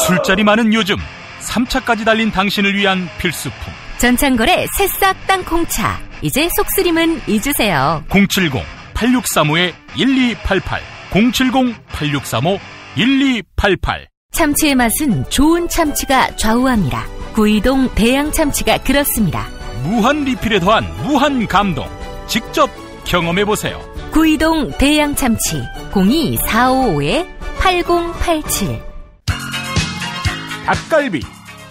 술자리 많은 요즘 3차까지 달린 당신을 위한 필수품 전창걸의 새싹 땅콩차. 이제 속쓰림은 잊으세요. 070-8635-1288 070-8635-1288. 참치의 맛은 좋은 참치가 좌우합니다. 구이동 대양 참치가 그렇습니다. 무한 리필에 더한 무한 감동. 직접 경험해보세요. 구이동 대양 참치 02-455-8087. 닭갈비.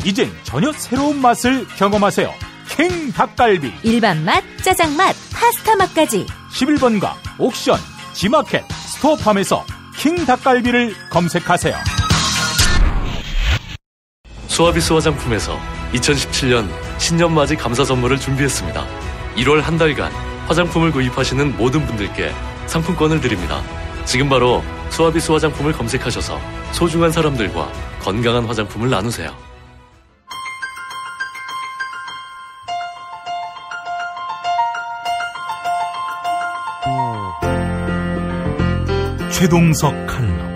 이젠 전혀 새로운 맛을 경험하세요. 킹 닭갈비. 일반 맛, 짜장 맛, 파스타 맛까지. 11번가 옥션, 지마켓, 스토어팜에서 킹 닭갈비를 검색하세요. 수아비스 화장품에서 2017년 신년맞이 감사 선물을 준비했습니다. 1월 한 달간 화장품을 구입하시는 모든 분들께 상품권을 드립니다. 지금 바로 수아비스 화장품을 검색하셔서 소중한 사람들과 건강한 화장품을 나누세요. 최동석 칼럼.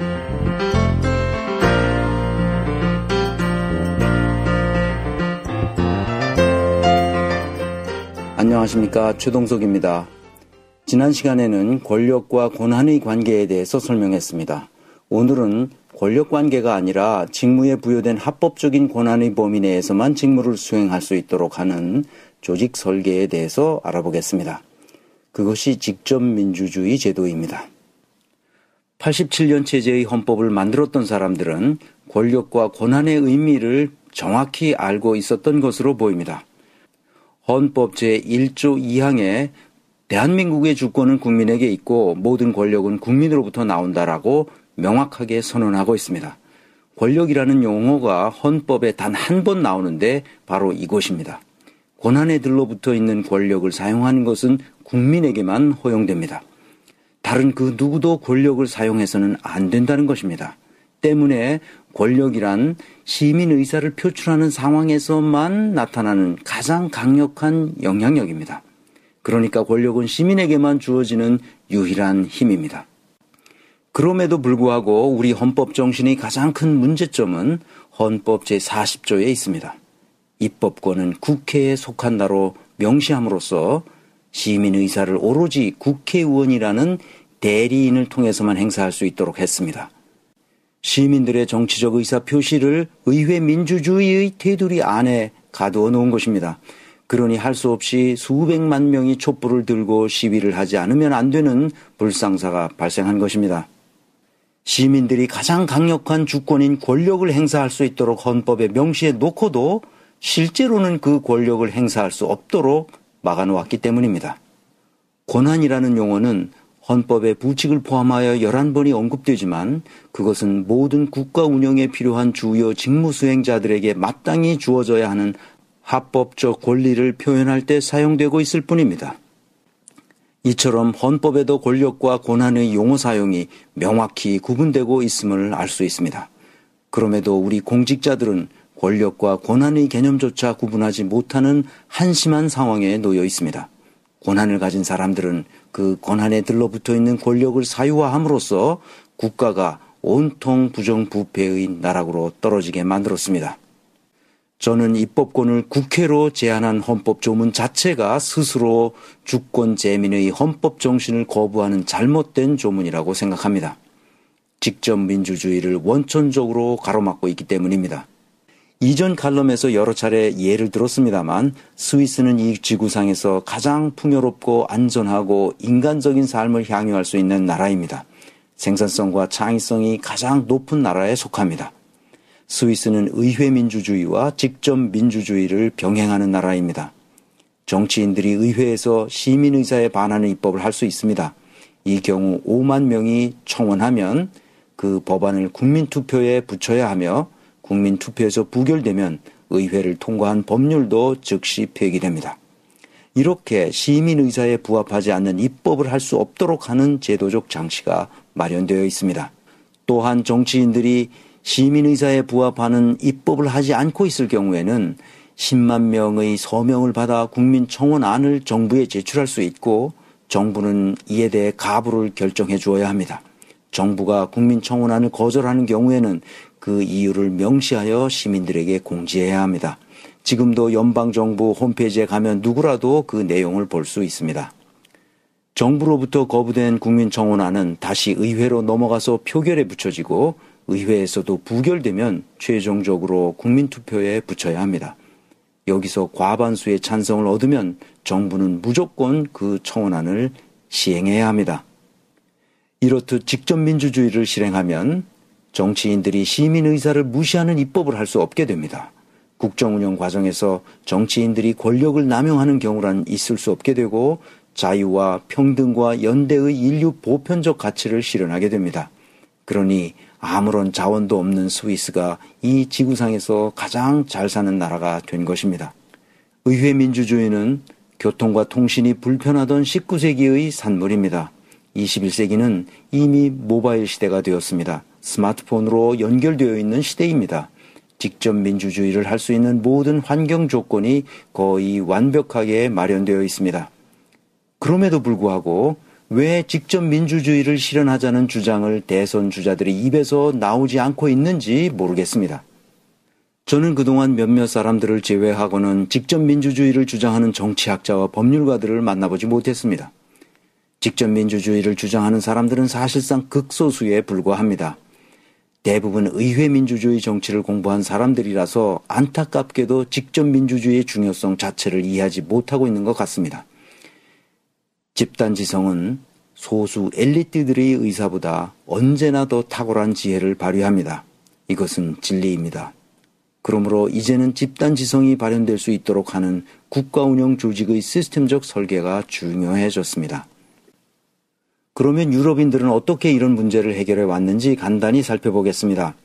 안녕하십니까, 최동석입니다. 지난 시간에는 권력과 권한의 관계에 대해서 설명했습니다. 오늘은 권력관계가 아니라 직무에 부여된 합법적인 권한의 범위 내에서만 직무를 수행할 수 있도록 하는 조직 설계에 대해서 알아보겠습니다. 그것이 직접민주주의 제도입니다. 87년 체제의 헌법을 만들었던 사람들은 권력과 권한의 의미를 정확히 알고 있었던 것으로 보입니다. 헌법 제1조 2항에 대한민국의 주권은 국민에게 있고 모든 권력은 국민으로부터 나온다라고 명확하게 선언하고 있습니다. 권력이라는 용어가 헌법에 단 한 번 나오는데 바로 이것입니다. 권한에 들러붙어 있는 권력을 사용하는 것은 국민에게만 허용됩니다. 다른 그 누구도 권력을 사용해서는 안 된다는 것입니다. 때문에 권력이란 시민 의사를 표출하는 상황에서만 나타나는 가장 강력한 영향력입니다. 그러니까 권력은 시민에게만 주어지는 유일한 힘입니다. 그럼에도 불구하고 우리 헌법 정신의 가장 큰 문제점은 헌법 제40조에 있습니다. 입법권은 국회에 속한다로 명시함으로써 시민 의사를 오로지 국회의원이라는 대리인을 통해서만 행사할 수 있도록 했습니다. 시민들의 정치적 의사 표시를 의회 민주주의의 테두리 안에 가두어 놓은 것입니다. 그러니 할 수 없이 수백만 명이 촛불을 들고 시위를 하지 않으면 안 되는 불상사가 발생한 것입니다. 시민들이 가장 강력한 주권인 권력을 행사할 수 있도록 헌법에 명시해 놓고도 실제로는 그 권력을 행사할 수 없도록 막아놓았기 때문입니다. 권한이라는 용어는 헌법에 부칙을 포함하여 11번이 언급되지만 그것은 모든 국가 운영에 필요한 주요 직무 수행자들에게 마땅히 주어져야 하는 합법적 권리를 표현할 때 사용되고 있을 뿐입니다. 이처럼 헌법에도 권력과 권한의 용어 사용이 명확히 구분되고 있음을 알 수 있습니다. 그럼에도 우리 공직자들은 권력과 권한의 개념조차 구분하지 못하는 한심한 상황에 놓여 있습니다. 권한을 가진 사람들은 그 권한에 들러붙어 있는 권력을 사유화함으로써 국가가 온통 부정부패의 나락으로 떨어지게 만들었습니다. 저는 입법권을 국회로 제한한 헌법 조문 자체가 스스로 주권 재민의 헌법 정신을 거부하는 잘못된 조문이라고 생각합니다. 직접 민주주의를 원천적으로 가로막고 있기 때문입니다. 이전 칼럼에서 여러 차례 예를 들었습니다만 스위스는 이 지구상에서 가장 풍요롭고 안전하고 인간적인 삶을 향유할 수 있는 나라입니다. 생산성과 창의성이 가장 높은 나라에 속합니다. 스위스는 의회 민주주의와 직접 민주주의를 병행하는 나라입니다. 정치인들이 의회에서 시민의사에 반하는 입법을 할 수 있습니다. 이 경우 5만 명이 청원하면 그 법안을 국민투표에 붙여야 하며 국민투표에서 부결되면 의회를 통과한 법률도 즉시 폐기됩니다. 이렇게 시민의사에 부합하지 않는 입법을 할 수 없도록 하는 제도적 장치가 마련되어 있습니다. 또한 정치인들이 시민의사에 부합하는 입법을 하지 않고 있을 경우에는 10만 명의 서명을 받아 국민청원안을 정부에 제출할 수 있고 정부는 이에 대해 가부를 결정해 주어야 합니다. 정부가 국민청원안을 거절하는 경우에는 그 이유를 명시하여 시민들에게 공지해야 합니다. 지금도 연방정부 홈페이지에 가면 누구라도 그 내용을 볼 수 있습니다. 정부로부터 거부된 국민청원안은 다시 의회로 넘어가서 표결에 붙여지고 의회에서도 부결되면 최종적으로 국민투표에 붙여야 합니다. 여기서 과반수의 찬성을 얻으면 정부는 무조건 그 청원안을 시행해야 합니다. 이렇듯 직접 민주주의를 실행하면 정치인들이 시민의사를 무시하는 입법을 할 수 없게 됩니다. 국정운영 과정에서 정치인들이 권력을 남용하는 경우란 있을 수 없게 되고 자유와 평등과 연대의 인류 보편적 가치를 실현하게 됩니다. 그러니 아무런 자원도 없는 스위스가 이 지구상에서 가장 잘 사는 나라가 된 것입니다. 의회 민주주의는 교통과 통신이 불편하던 19세기의 산물입니다. 21세기는 이미 모바일 시대가 되었습니다. 스마트폰으로 연결되어 있는 시대입니다. 직접 민주주의를 할 수 있는 모든 환경 조건이 거의 완벽하게 마련되어 있습니다. 그럼에도 불구하고 왜 직접 민주주의를 실현하자는 주장을 대선 주자들의 입에서 나오지 않고 있는지 모르겠습니다. 저는 그동안 몇몇 사람들을 제외하고는 직접 민주주의를 주장하는 정치학자와 법률가들을 만나보지 못했습니다. 직접 민주주의를 주장하는 사람들은 사실상 극소수에 불과합니다. 대부분 의회 민주주의 정치를 공부한 사람들이라서 안타깝게도 직접 민주주의의 중요성 자체를 이해하지 못하고 있는 것 같습니다. 집단지성은 소수 엘리트들의 의사보다 언제나 더 탁월한 지혜를 발휘합니다. 이것은 진리입니다. 그러므로 이제는 집단지성이 발현될 수 있도록 하는 국가운영 조직의 시스템적 설계가 중요해졌습니다. 그러면 유럽인들은 어떻게 이런 문제를 해결해 왔는지 간단히 살펴보겠습니다.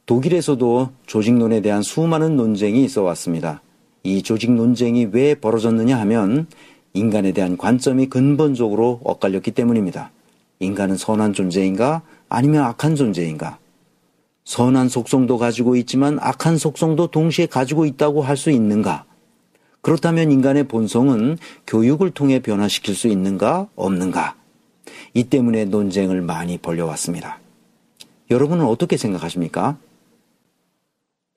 독일에서도 조직론에 대한 수많은 논쟁이 있어 왔습니다. 이 조직 논쟁이 왜 벌어졌느냐 하면 인간에 대한 관점이 근본적으로 엇갈렸기 때문입니다. 인간은 선한 존재인가 아니면 악한 존재인가? 선한 속성도 가지고 있지만 악한 속성도 동시에 가지고 있다고 할 수 있는가? 그렇다면 인간의 본성은 교육을 통해 변화시킬 수 있는가 없는가? 이 때문에 논쟁을 많이 벌여왔습니다. 여러분은 어떻게 생각하십니까?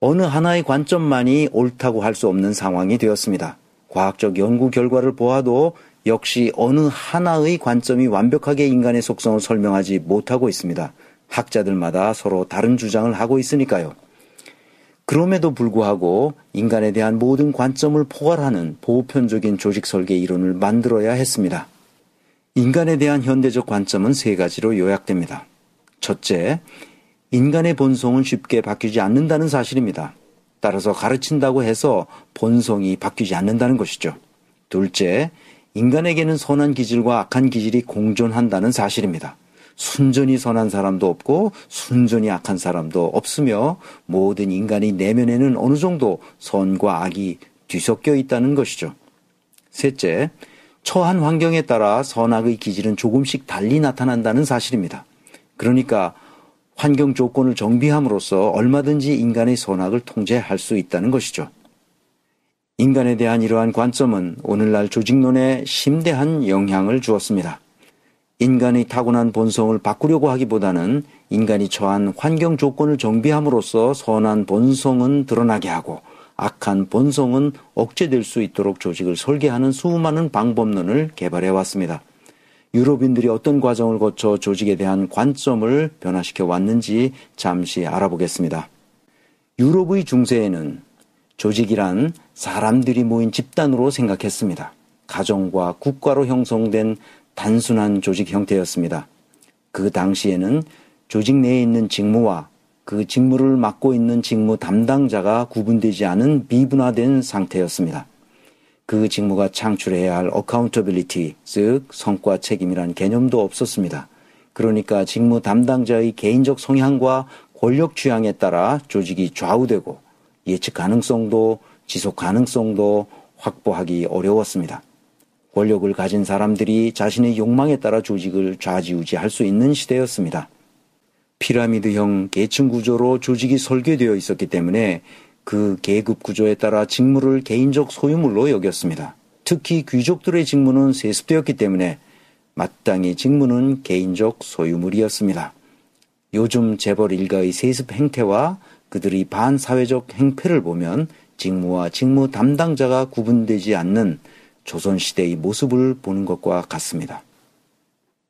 어느 하나의 관점만이 옳다고 할 수 없는 상황이 되었습니다. 과학적 연구 결과를 보아도 역시 어느 하나의 관점이 완벽하게 인간의 속성을 설명하지 못하고 있습니다. 학자들마다 서로 다른 주장을 하고 있으니까요. 그럼에도 불구하고 인간에 대한 모든 관점을 포괄하는 보편적인 조직 설계 이론을 만들어야 했습니다. 인간에 대한 현대적 관점은 세 가지로 요약됩니다. 첫째, 인간의 본성은 쉽게 바뀌지 않는다는 사실입니다. 따라서 가르친다고 해서 본성이 바뀌지 않는다는 것이죠. 둘째, 인간에게는 선한 기질과 악한 기질이 공존한다는 사실입니다. 순전히 선한 사람도 없고 순전히 악한 사람도 없으며 모든 인간의 내면에는 어느 정도 선과 악이 뒤섞여 있다는 것이죠. 셋째, 처한 환경에 따라 선악의 기질은 조금씩 달리 나타난다는 사실입니다. 그러니까 환경 조건을 정비함으로써 얼마든지 인간의 선악을 통제할 수 있다는 것이죠. 인간에 대한 이러한 관점은 오늘날 조직론에 심대한 영향을 주었습니다. 인간의 타고난 본성을 바꾸려고 하기보다는 인간이 처한 환경 조건을 정비함으로써 선한 본성은 드러나게 하고 악한 본성은 억제될 수 있도록 조직을 설계하는 수많은 방법론을 개발해 왔습니다. 유럽인들이 어떤 과정을 거쳐 조직에 대한 관점을 변화시켜 왔는지 잠시 알아보겠습니다. 유럽의 중세에는 조직이란 사람들이 모인 집단으로 생각했습니다. 가정과 국가로 형성된 단순한 조직 형태였습니다. 그 당시에는 조직 내에 있는 직무와 그 직무를 맡고 있는 직무 담당자가 구분되지 않은 비분화된 상태였습니다. 그 직무가 창출해야 할 accountability, 즉 성과 책임이란 개념도 없었습니다. 그러니까 직무 담당자의 개인적 성향과 권력 취향에 따라 조직이 좌우되고 예측 가능성도 지속 가능성도 확보하기 어려웠습니다. 권력을 가진 사람들이 자신의 욕망에 따라 조직을 좌지우지할 수 있는 시대였습니다. 피라미드형 계층 구조로 조직이 설계되어 있었기 때문에 그 계급 구조에 따라 직무를 개인적 소유물로 여겼습니다. 특히 귀족들의 직무는 세습되었기 때문에 마땅히 직무는 개인적 소유물이었습니다. 요즘 재벌 일가의 세습 행태와 그들의 반사회적 행패를 보면 직무와 직무 담당자가 구분되지 않는 조선시대의 모습을 보는 것과 같습니다.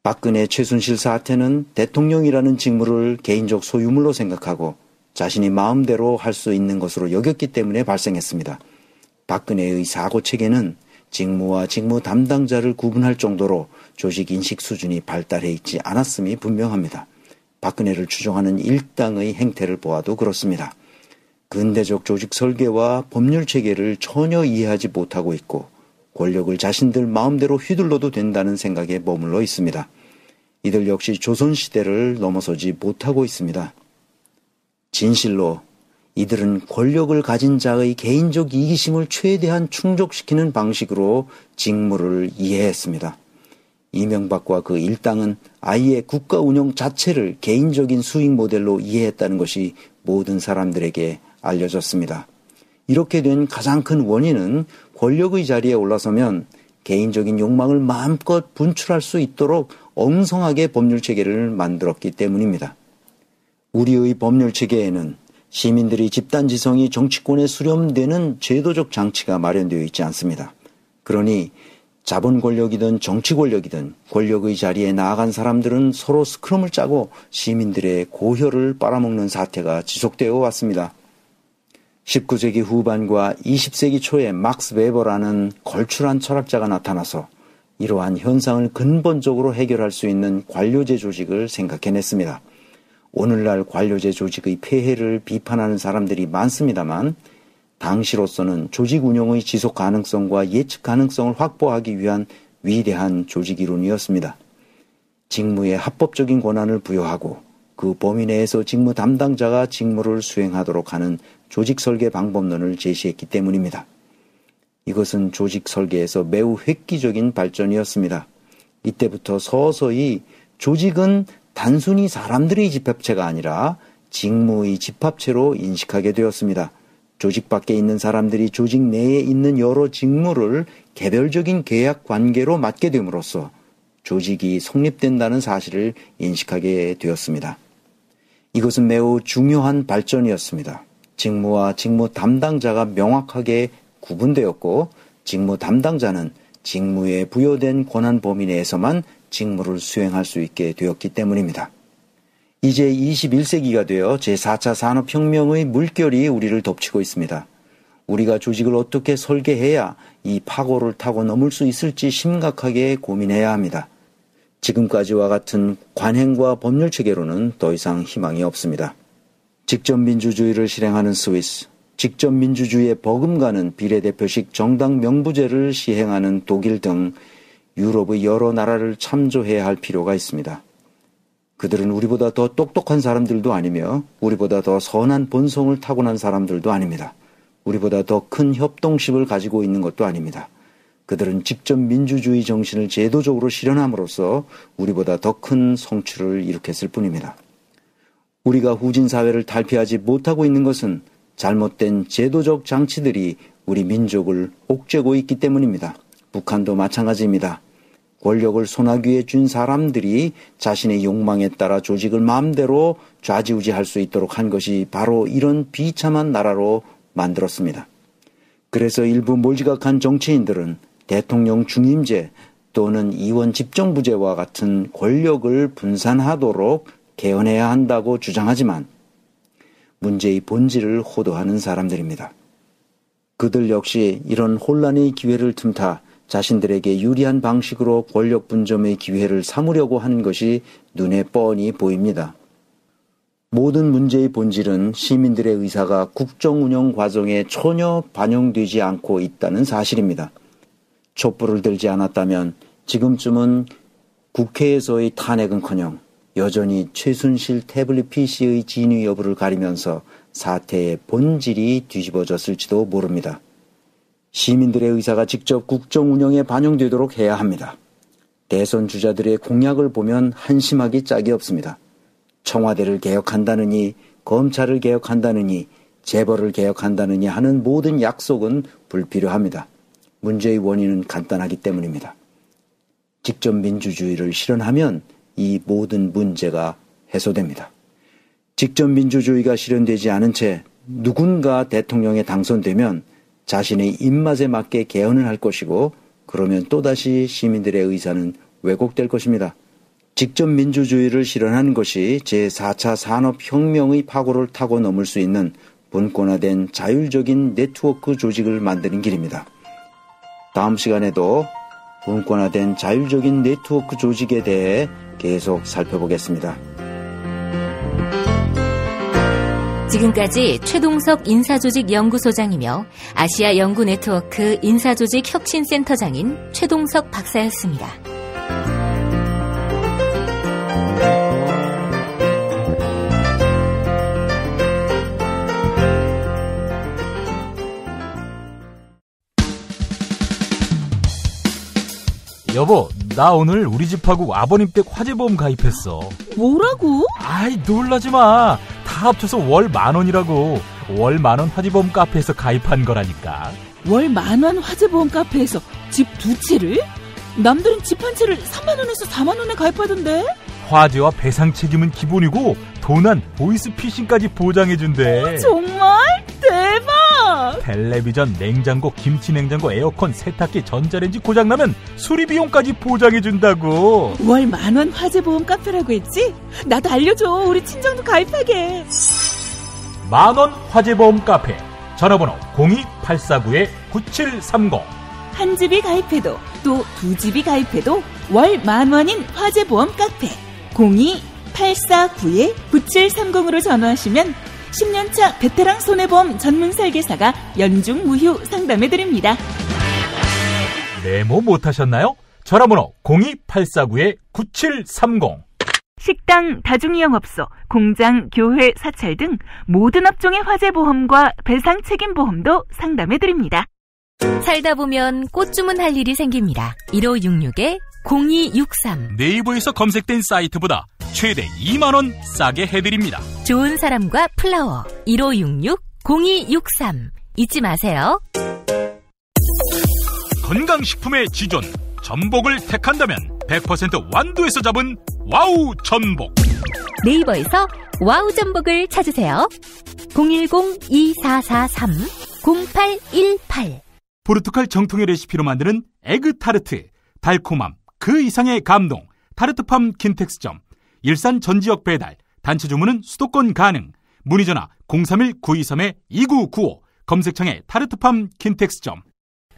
박근혜 최순실 사태는 대통령이라는 직무를 개인적 소유물로 생각하고 자신이 마음대로 할 수 있는 것으로 여겼기 때문에 발생했습니다. 박근혜의 사고체계는 직무와 직무 담당자를 구분할 정도로 조직 인식 수준이 발달해 있지 않았음이 분명합니다. 박근혜를 추종하는 일당의 행태를 보아도 그렇습니다. 근대적 조직 설계와 법률 체계를 전혀 이해하지 못하고 있고 권력을 자신들 마음대로 휘둘러도 된다는 생각에 머물러 있습니다. 이들 역시 조선시대를 넘어서지 못하고 있습니다. 진실로 이들은 권력을 가진 자의 개인적 이기심을 최대한 충족시키는 방식으로 직무를 이해했습니다. 이명박과 그 일당은 아예 국가 운영 자체를 개인적인 수익 모델로 이해했다는 것이 모든 사람들에게 알려졌습니다. 이렇게 된 가장 큰 원인은 권력의 자리에 올라서면 개인적인 욕망을 마음껏 분출할 수 있도록 엉성하게 법률체계를 만들었기 때문입니다. 우리의 법률체계에는 시민들이 집단지성이 정치권에 수렴되는 제도적 장치가 마련되어 있지 않습니다. 그러니 자본 권력이든 정치 권력이든 권력의 자리에 나아간 사람들은 서로 스크럼을 짜고 시민들의 고혈을 빨아먹는 사태가 지속되어 왔습니다. 19세기 후반과 20세기 초에 막스 웨버라는 걸출한 철학자가 나타나서 이러한 현상을 근본적으로 해결할 수 있는 관료제 조직을 생각해냈습니다. 오늘날 관료제 조직의 폐해를 비판하는 사람들이 많습니다만 당시로서는 조직 운영의 지속 가능성과 예측 가능성을 확보하기 위한 위대한 조직 이론이었습니다. 직무에 합법적인 권한을 부여하고 그 범위 내에서 직무 담당자가 직무를 수행하도록 하는 조직 설계 방법론을 제시했기 때문입니다. 이것은 조직 설계에서 매우 획기적인 발전이었습니다. 이때부터 서서히 조직은 단순히 사람들의 집합체가 아니라 직무의 집합체로 인식하게 되었습니다. 조직 밖에 있는 사람들이 조직 내에 있는 여러 직무를 개별적인 계약 관계로 맡게 됨으로써 조직이 성립된다는 사실을 인식하게 되었습니다. 이것은 매우 중요한 발전이었습니다. 직무와 직무 담당자가 명확하게 구분되었고 직무 담당자는 직무에 부여된 권한 범위 내에서만 직무를 수행할 수 있게 되었기 때문입니다. 이제 21세기가 되어 제4차 산업혁명의 물결이 우리를 덮치고 있습니다. 우리가 조직을 어떻게 설계해야 이 파고를 타고 넘을 수 있을지 심각하게 고민해야 합니다. 지금까지와 같은 관행과 법률 체계로는 더 이상 희망이 없습니다. 직접민주주의를 실행하는 스위스, 직접 민주주의에 버금가는 비례대표식 정당 명부제를 시행하는 독일 등 유럽의 여러 나라를 참조해야 할 필요가 있습니다. 그들은 우리보다 더 똑똑한 사람들도 아니며 우리보다 더 선한 본성을 타고난 사람들도 아닙니다. 우리보다 더 큰 협동심을 가지고 있는 것도 아닙니다. 그들은 직접 민주주의 정신을 제도적으로 실현함으로써 우리보다 더 큰 성취를 일으켰을 뿐입니다. 우리가 후진 사회를 탈피하지 못하고 있는 것은 잘못된 제도적 장치들이 우리 민족을 옥죄고 있기 때문입니다. 북한도 마찬가지입니다. 권력을 손아귀에 쥔 사람들이 자신의 욕망에 따라 조직을 마음대로 좌지우지할 수 있도록 한 것이 바로 이런 비참한 나라로 만들었습니다. 그래서 일부 몰지각한 정치인들은 대통령 중임제 또는 의원 집정부제와 같은 권력을 분산하도록 개헌해야 한다고 주장하지만 문제의 본질을 호도하는 사람들입니다. 그들 역시 이런 혼란의 기회를 틈타 자신들에게 유리한 방식으로 권력 분점의 기회를 삼으려고 하는 것이 눈에 뻔히 보입니다. 모든 문제의 본질은 시민들의 의사가 국정 운영 과정에 전혀 반영되지 않고 있다는 사실입니다. 촛불을 들지 않았다면 지금쯤은 국회에서의 탄핵은커녕 여전히 최순실 태블릿 PC의 진위 여부를 가리면서 사태의 본질이 뒤집어졌을지도 모릅니다. 시민들의 의사가 직접 국정 운영에 반영되도록 해야 합니다. 대선 주자들의 공약을 보면 한심하기 짝이 없습니다. 청와대를 개혁한다느니, 검찰을 개혁한다느니, 재벌을 개혁한다느니 하는 모든 약속은 불필요합니다. 문제의 원인은 간단하기 때문입니다. 직접 민주주의를 실현하면 이 모든 문제가 해소됩니다. 직접 민주주의가 실현되지 않은 채 누군가 대통령에 당선되면 자신의 입맛에 맞게 개헌을 할 것이고 그러면 또다시 시민들의 의사는 왜곡될 것입니다. 직접 민주주의를 실현하는 것이 제4차 산업혁명의 파고를 타고 넘을 수 있는 분권화된 자율적인 네트워크 조직을 만드는 길입니다. 다음 시간에도 분권화된 자율적인 네트워크 조직에 대해 계속 살펴보겠습니다. 지금까지 최동석 인사조직연구소장이며 아시아 연구네트워크 인사조직혁신센터장인 최동석 박사였습니다. 여보, 나 오늘 우리 집하고 아버님 댁 화재보험 가입했어. 뭐라고? 아이, 놀라지 마. 다 합쳐서 월 10,000원이라고. 월 10,000원 화재보험 카페에서 가입한 거라니까. 월 10,000원 화재보험 카페에서 집 2채를? 남들은 집 한 채를 30,000원에서 40,000원에 가입하던데? 화재와 배상 책임은 기본이고 도난, 보이스피싱까지 보장해준대. 정말? 대박! 텔레비전, 냉장고, 김치냉장고, 에어컨, 세탁기, 전자레인지 고장나면 수리비용까지 보장해준다고. 월 10,000원 화재보험 카페라고 했지? 나도 알려줘. 우리 친정도 가입하게. 10,000원 화재보험 카페. 전화번호 02849-9730. 한 집이 가입해도 또 두 집이 가입해도 월 10,000원인 화재보험 카페 02849-9730으로 전화하시면 10년차 베테랑 손해보험 전문 설계사가 연중 무휴 상담해드립니다. 메모 못하셨나요? 전화번호 02849-9730. 식당, 다중이용업소, 공장, 교회, 사찰 등 모든 업종의 화재보험과 배상 책임보험도 상담해드립니다. 살다 보면 꽃 주문할 일이 생깁니다. 1566-0263. 네이버에서 검색된 사이트보다 최대 20,000원 싸게 해드립니다. 좋은 사람과 플라워. 1566-0263. 잊지 마세요. 건강식품의 지존 전복을 택한다면 100% 완도에서 잡은 와우 전복. 네이버에서 와우 전복을 찾으세요. 010-2443-0818. 포르투갈 정통의 레시피로 만드는 에그타르트. 달콤함 그 이상의 감동. 타르트팜 킨텍스점. 일산 전 지역 배달. 단체 주문은 수도권 가능. 문의전화 031-923-2995. 검색창에 타르트팜 킨텍스점.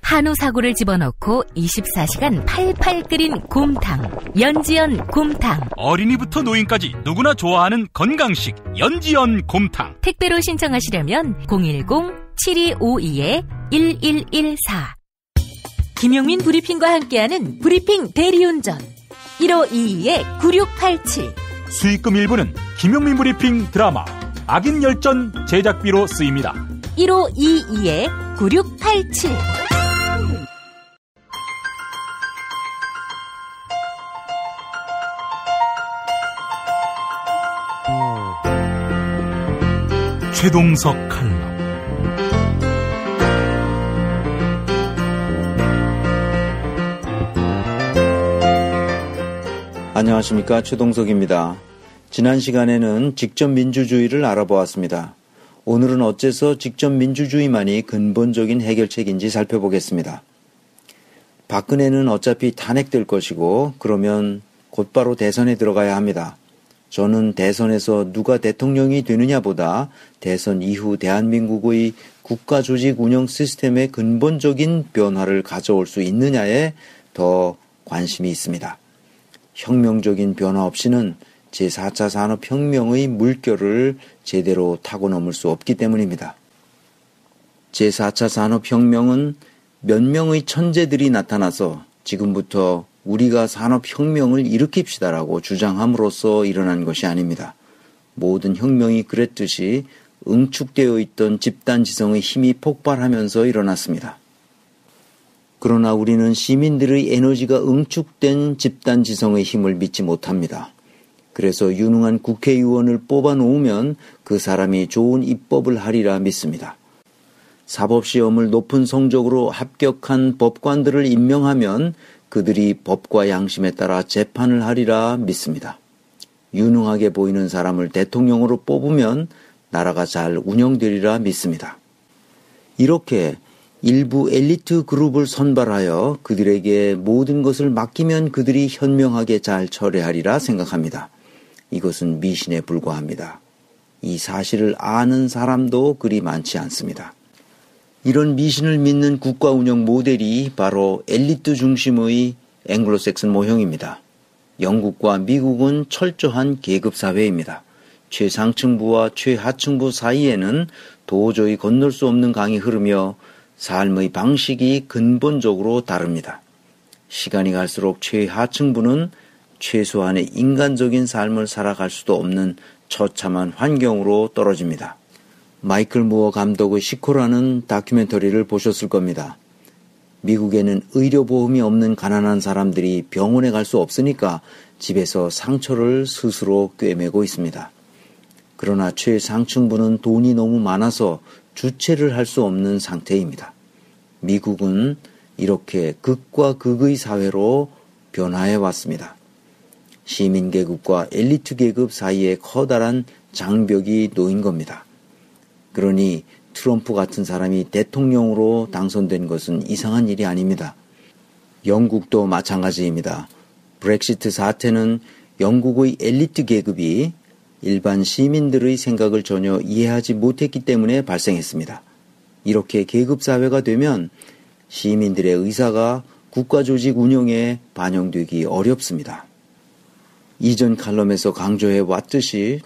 한우 사고를 집어넣고 24시간 팔팔 끓인 곰탕. 연지연 곰탕. 어린이부터 노인까지 누구나 좋아하는 건강식 연지연 곰탕. 택배로 신청하시려면 010 7252-1114. 김용민 브리핑과 함께하는 브리핑 대리운전 1522-9687. 수익금 일부는 김용민 브리핑 드라마 악인 열전 제작비로 쓰입니다. 1522-9687. 최동석 칼럼. 안녕하십니까, 최동석입니다. 지난 시간에는 직접민주주의를 알아보았습니다. 오늘은 어째서 직접민주주의만이 근본적인 해결책인지 살펴보겠습니다. 박근혜는 어차피 탄핵될 것이고 그러면 곧바로 대선에 들어가야 합니다. 저는 대선에서 누가 대통령이 되느냐보다 대선 이후 대한민국의 국가조직 운영 시스템의 근본적인 변화를 가져올 수 있느냐에 더 관심이 있습니다. 혁명적인 변화 없이는 제4차 산업혁명의 물결을 제대로 타고 넘을 수 없기 때문입니다. 제4차 산업혁명은 몇 명의 천재들이 나타나서 지금부터 우리가 산업혁명을 일으킵시다라고 주장함으로써 일어난 것이 아닙니다. 모든 혁명이 그랬듯이 응축되어 있던 집단지성의 힘이 폭발하면서 일어났습니다. 그러나 우리는 시민들의 에너지가 응축된 집단지성의 힘을 믿지 못합니다. 그래서 유능한 국회의원을 뽑아놓으면 그 사람이 좋은 입법을 하리라 믿습니다. 사법시험을 높은 성적으로 합격한 법관들을 임명하면 그들이 법과 양심에 따라 재판을 하리라 믿습니다. 유능하게 보이는 사람을 대통령으로 뽑으면 나라가 잘 운영되리라 믿습니다. 이렇게 일부 엘리트 그룹을 선발하여 그들에게 모든 것을 맡기면 그들이 현명하게 잘 처리하리라 생각합니다. 이것은 미신에 불과합니다. 이 사실을 아는 사람도 그리 많지 않습니다. 이런 미신을 믿는 국가 운영 모델이 바로 엘리트 중심의 앵글로색슨 모형입니다. 영국과 미국은 철저한 계급사회입니다. 최상층부와 최하층부 사이에는 도저히 건널 수 없는 강이 흐르며 삶의 방식이 근본적으로 다릅니다. 시간이 갈수록 최하층부는 최소한의 인간적인 삶을 살아갈 수도 없는 처참한 환경으로 떨어집니다. 마이클 무어 감독의 시코라는 다큐멘터리를 보셨을 겁니다. 미국에는 의료보험이 없는 가난한 사람들이 병원에 갈 수 없으니까 집에서 상처를 스스로 꿰매고 있습니다. 그러나 최상층부는 돈이 너무 많아서 주체를 할 수 없는 상태입니다. 미국은 이렇게 극과 극의 사회로 변화해 왔습니다. 시민계급과 엘리트 계급 사이에 커다란 장벽이 놓인 겁니다. 그러니 트럼프 같은 사람이 대통령으로 당선된 것은 이상한 일이 아닙니다. 영국도 마찬가지입니다. 브렉시트 사태는 영국의 엘리트 계급이 일반 시민들의 생각을 전혀 이해하지 못했기 때문에 발생했습니다. 이렇게 계급사회가 되면 시민들의 의사가 국가조직 운영에 반영되기 어렵습니다. 이전 칼럼에서 강조해 왔듯이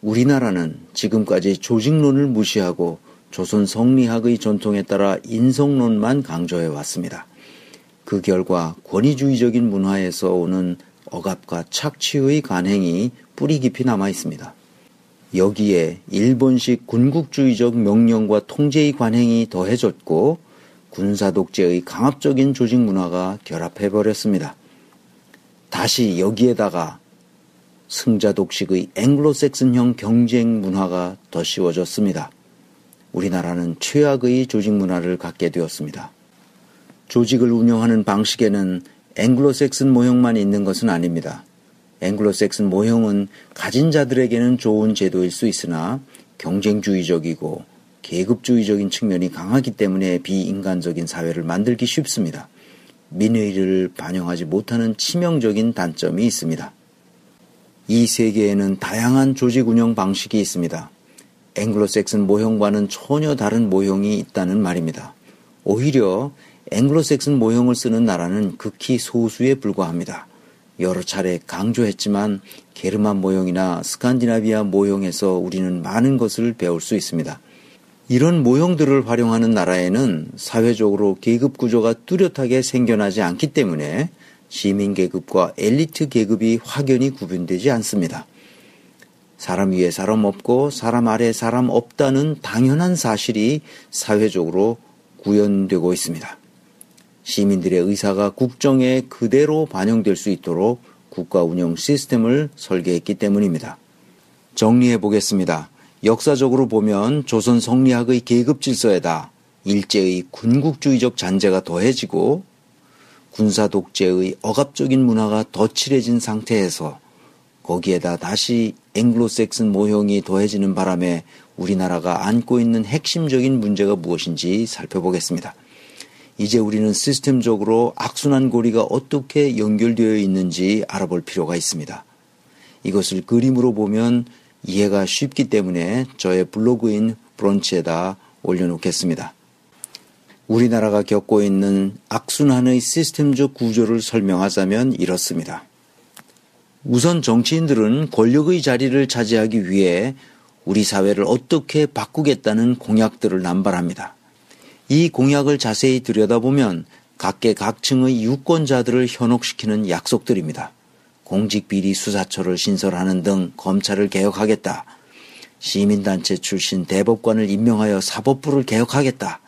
우리나라는 지금까지 조직론을 무시하고 조선 성리학의 전통에 따라 인성론만 강조해 왔습니다. 그 결과 권위주의적인 문화에서 오는 억압과 착취의 관행이 뿌리 깊이 남아 있습니다. 여기에 일본식 군국주의적 명령과 통제의 관행이 더해졌고 군사독재의 강압적인 조직 문화가 결합해버렸습니다. 다시 여기에다가 승자독식의 앵글로색슨형 경쟁 문화가 더 씌워졌습니다. 우리나라는 최악의 조직 문화를 갖게 되었습니다. 조직을 운영하는 방식에는 앵글로색슨 모형만 있는 것은 아닙니다. 앵글로색슨 모형은 가진 자들에게는 좋은 제도일 수 있으나 경쟁주의적이고 계급주의적인 측면이 강하기 때문에 비인간적인 사회를 만들기 쉽습니다. 민의를 반영하지 못하는 치명적인 단점이 있습니다. 이 세계에는 다양한 조직 운영 방식이 있습니다. 앵글로색슨 모형과는 전혀 다른 모형이 있다는 말입니다. 오히려 앵글로색슨 모형을 쓰는 나라는 극히 소수에 불과합니다. 여러 차례 강조했지만 게르만 모형이나 스칸디나비아 모형에서 우리는 많은 것을 배울 수 있습니다. 이런 모형들을 활용하는 나라에는 사회적으로 계급 구조가 뚜렷하게 생겨나지 않기 때문에 시민 계급과 엘리트 계급이 확연히 구분되지 않습니다. 사람 위에 사람 없고 사람 아래 사람 없다는 당연한 사실이 사회적으로 구현되고 있습니다. 시민들의 의사가 국정에 그대로 반영될 수 있도록 국가 운영 시스템을 설계했기 때문입니다. 정리해 보겠습니다. 역사적으로 보면 조선 성리학의 계급 질서에다 일제의 군국주의적 잔재가 더해지고 군사 독재의 억압적인 문화가 더 칠해진 상태에서 거기에다 다시 앵글로색슨 모형이 더해지는 바람에 우리나라가 안고 있는 핵심적인 문제가 무엇인지 살펴보겠습니다. 이제 우리는 시스템적으로 악순환 고리가 어떻게 연결되어 있는지 알아볼 필요가 있습니다. 이것을 그림으로 보면 이해가 쉽기 때문에 저의 블로그인 브런치에다 올려놓겠습니다. 우리나라가 겪고 있는 악순환의 시스템적 구조를 설명하자면 이렇습니다. 우선 정치인들은 권력의 자리를 차지하기 위해 우리 사회를 어떻게 바꾸겠다는 공약들을 남발합니다. 이 공약을 자세히 들여다보면 각계각층의 유권자들을 현혹시키는 약속들입니다. 공직비리 수사처를 신설하는 등 검찰을 개혁하겠다. 시민단체 출신 대법관을 임명하여 사법부를 개혁하겠다.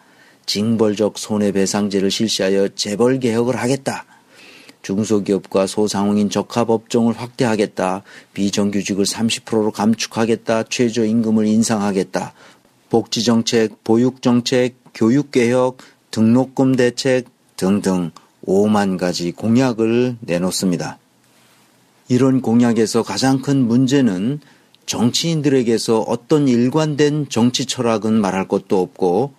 징벌적 손해배상제를 실시하여 재벌 개혁을 하겠다. 중소기업과 소상공인 적합업종을 확대하겠다. 비정규직을 30%로 감축하겠다. 최저임금을 인상하겠다. 복지정책, 보육정책, 교육개혁, 등록금 대책 등등 5만 가지 공약을 내놓습니다. 이런 공약에서 가장 큰 문제는 정치인들에게서 어떤 일관된 정치 철학은 말할 것도 없고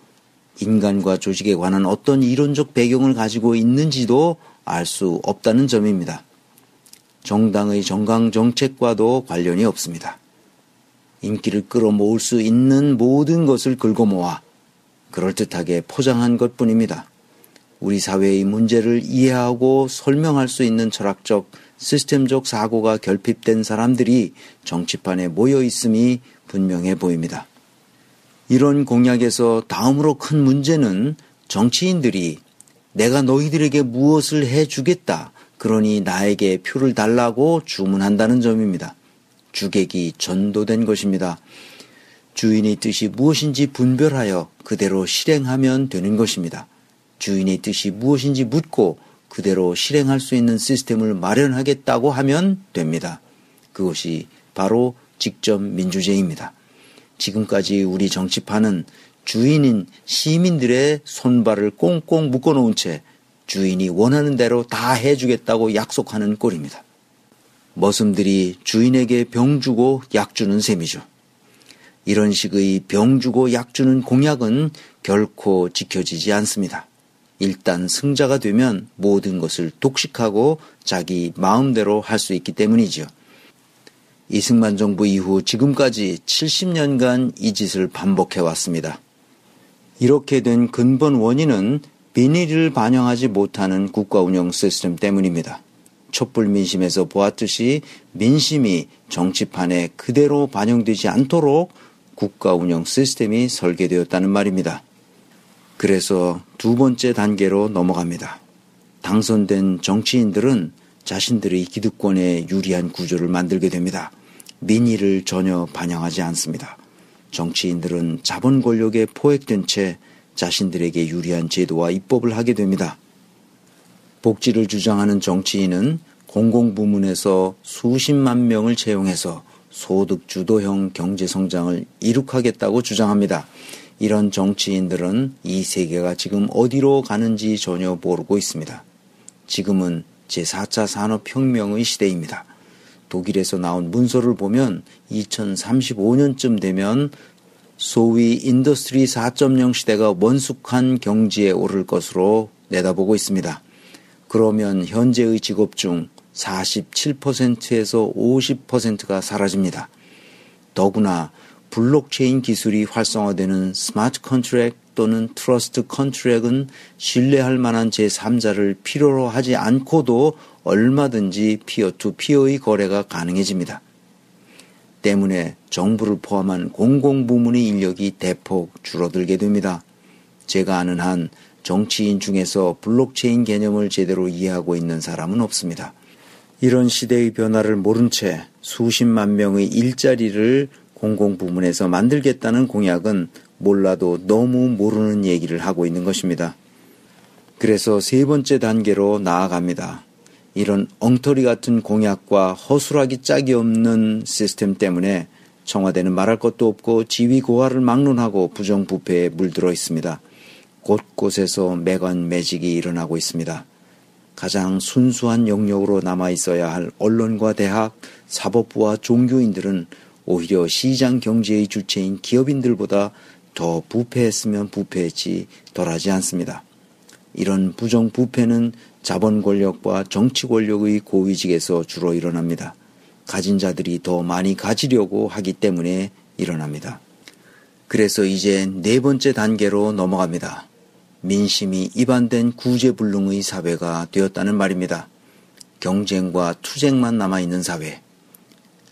인간과 조직에 관한 어떤 이론적 배경을 가지고 있는지도 알 수 없다는 점입니다. 정당의 정강 정책과도 관련이 없습니다. 인기를 끌어모을 수 있는 모든 것을 긁어모아 그럴듯하게 포장한 것뿐입니다. 우리 사회의 문제를 이해하고 설명할 수 있는 철학적, 시스템적 사고가 결핍된 사람들이 정치판에 모여 있음이 분명해 보입니다. 이런 공약에서 다음으로 큰 문제는 정치인들이 내가 너희들에게 무엇을 해주겠다, 그러니 나에게 표를 달라고 주문한다는 점입니다. 주객이 전도된 것입니다. 주인의 뜻이 무엇인지 분별하여 그대로 실행하면 되는 것입니다. 주인의 뜻이 무엇인지 묻고 그대로 실행할 수 있는 시스템을 마련하겠다고 하면 됩니다. 그것이 바로 직접 민주제입니다. 지금까지 우리 정치판은 주인인 시민들의 손발을 꽁꽁 묶어놓은 채 주인이 원하는 대로 다 해주겠다고 약속하는 꼴입니다. 머슴들이 주인에게 병 주고 약 주는 셈이죠. 이런 식의 병 주고 약 주는 공약은 결코 지켜지지 않습니다. 일단 승자가 되면 모든 것을 독식하고 자기 마음대로 할 수 있기 때문이죠. 이승만 정부 이후 지금까지 70년간 이 짓을 반복해왔습니다. 이렇게 된 근본 원인은 민의를 반영하지 못하는 국가운영 시스템 때문입니다. 촛불 민심에서 보았듯이 민심이 정치판에 그대로 반영되지 않도록 국가운영 시스템이 설계되었다는 말입니다. 그래서 두 번째 단계로 넘어갑니다. 당선된 정치인들은 자신들의 기득권에 유리한 구조를 만들게 됩니다. 민의를 전혀 반영하지 않습니다. 정치인들은 자본 권력에 포획된 채 자신들에게 유리한 제도와 입법을 하게 됩니다. 복지를 주장하는 정치인은 공공부문에서 수십만 명을 채용해서 소득 주도형 경제성장을 이룩하겠다고 주장합니다. 이런 정치인들은 이 세계가 지금 어디로 가는지 전혀 모르고 있습니다. 지금은 제4차 산업혁명의 시대입니다. 독일에서 나온 문서를 보면 2035년쯤 되면 소위 인더스트리 4.0 시대가 원숙한 경지에 오를 것으로 내다보고 있습니다. 그러면 현재의 직업 중 47%에서 50%가 사라집니다. 더구나 블록체인 기술이 활성화되는 스마트 컨트랙 또는 트러스트 컨트랙은 신뢰할 만한 제3자를 필요로 하지 않고도 얼마든지 피어 투 피어의 거래가 가능해집니다. 때문에 정부를 포함한 공공부문의 인력이 대폭 줄어들게 됩니다. 제가 아는 한 정치인 중에서 블록체인 개념을 제대로 이해하고 있는 사람은 없습니다. 이런 시대의 변화를 모른 채 수십만 명의 일자리를 공공부문에서 만들겠다는 공약은 몰라도 너무 모르는 얘기를 하고 있는 것입니다. 그래서 세 번째 단계로 나아갑니다. 이런 엉터리 같은 공약과 허술하기 짝이 없는 시스템 때문에 청와대는 말할 것도 없고 지위고하를 막론하고 부정부패에 물들어 있습니다. 곳곳에서 매관매직이 일어나고 있습니다. 가장 순수한 영역으로 남아있어야 할 언론과 대학, 사법부와 종교인들은 오히려 시장 경제의 주체인 기업인들보다 더 부패했으면 부패했지 덜하지 않습니다. 이런 부정부패는 자본 권력과 정치 권력의 고위직에서 주로 일어납니다. 가진 자들이 더 많이 가지려고 하기 때문에 일어납니다. 그래서 이제 네 번째 단계로 넘어갑니다. 민심이 이반된 구제불능의 사회가 되었다는 말입니다. 경쟁과 투쟁만 남아있는 사회.